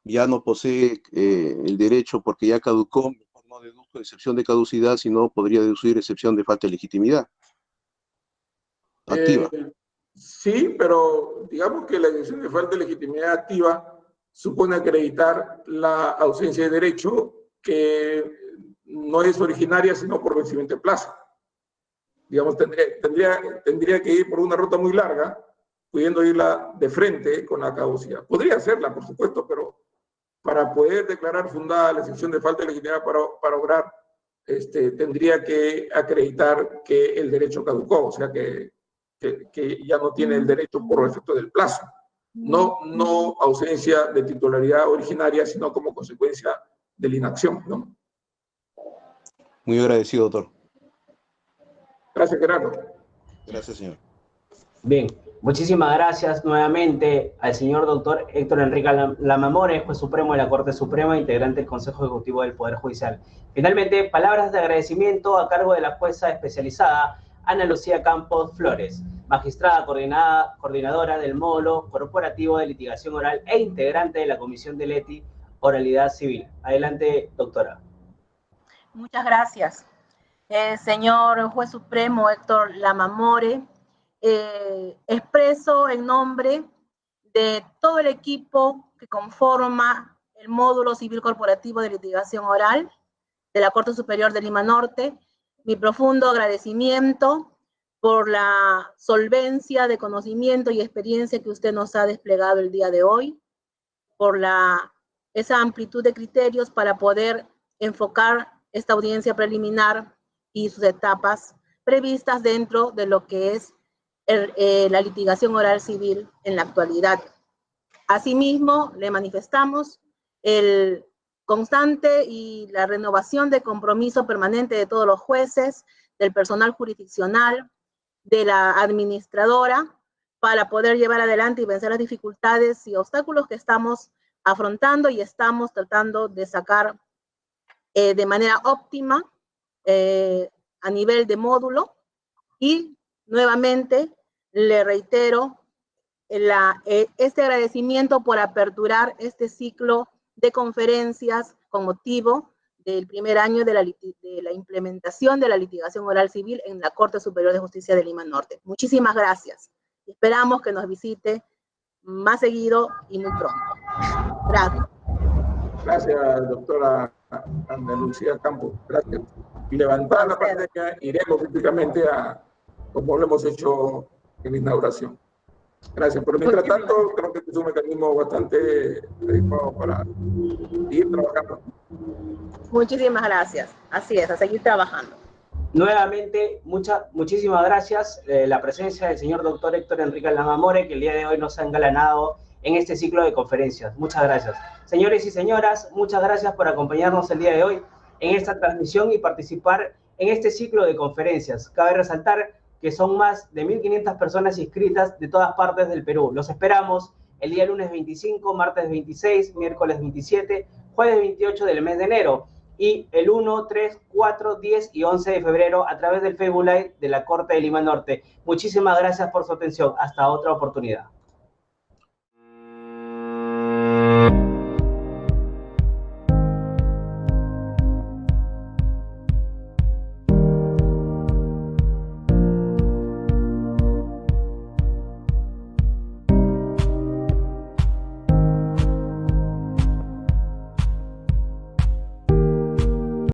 ya no posee el derecho porque ya caducó, mejor no deduzco excepción de caducidad, sino podría deducir excepción de falta de legitimidad activa. Sí, pero digamos que la excepción de falta de legitimidad activa supone acreditar la ausencia de derecho que no es originaria sino por vencimiento de plazo. Digamos, tendría que ir por una ruta muy larga, pudiendo irla de frente con la caducidad. Podría hacerla, por supuesto, pero para poder declarar fundada la excepción de falta de legitimidad para obrar, tendría que acreditar que el derecho caducó, o sea que ya no tiene el derecho por efecto del plazo. No ausencia de titularidad originaria, sino como consecuencia de la inacción, ¿no? Muy agradecido, doctor. Gracias, Gerardo. Gracias, señor. Bien. Muchísimas gracias nuevamente al señor doctor Héctor Enrique Lamamore, juez supremo de la Corte Suprema, integrante del Consejo Ejecutivo del Poder Judicial. Finalmente, palabras de agradecimiento a cargo de la jueza especializada Ana Lucía Campos Flores, magistrada coordinadora del módulo corporativo de litigación oral e integrante de la Comisión de Leti Oralidad Civil. Adelante, doctora. Muchas gracias. Señor juez supremo Héctor Lamamore, expreso en nombre de todo el equipo que conforma el módulo civil corporativo de litigación oral de la Corte Superior de Lima Norte mi profundo agradecimiento por la solvencia de conocimiento y experiencia que usted nos ha desplegado el día de hoy, por esa amplitud de criterios para poder enfocar esta audiencia preliminar y sus etapas previstas dentro de lo que es la litigación oral civil en la actualidad. Asimismo, le manifestamos el constante y la renovación de compromiso permanente de todos los jueces, del personal jurisdiccional, de la administradora, para poder llevar adelante y vencer las dificultades y obstáculos que estamos afrontando y estamos tratando de sacar de manera óptima a nivel de módulo. Y nuevamente le reitero este agradecimiento por aperturar este ciclo de conferencias con motivo del primer año de la implementación de la litigación oral civil en la Corte Superior de Justicia de Lima Norte. Muchísimas gracias. Esperamos que nos visite más seguido y muy pronto. Gracias. Gracias, doctora Ana Lucía Campos. Gracias. Y levantada la pandemia, iremos físicamente como lo hemos hecho en la inauguración. Gracias. Pero mientras tanto, creo que es un mecanismo bastante adecuado para ir trabajando. Muchísimas gracias. Así es, a seguir trabajando. Nuevamente, muchísimas gracias. La presencia del señor doctor Héctor Enrique Lamamore, que el día de hoy nos ha engalanado en este ciclo de conferencias. Muchas gracias. Señores y señoras, muchas gracias por acompañarnos el día de hoy en esta transmisión y participar en este ciclo de conferencias. Cabe resaltar que son más de 1.500 personas inscritas de todas partes del Perú. Los esperamos el día lunes 25, martes 26, miércoles 27, jueves 28 del mes de enero y el 1, 3, 4, 10 y 11 de febrero a través del Facebook Live de la Corte de Lima Norte. Muchísimas gracias por su atención. Hasta otra oportunidad.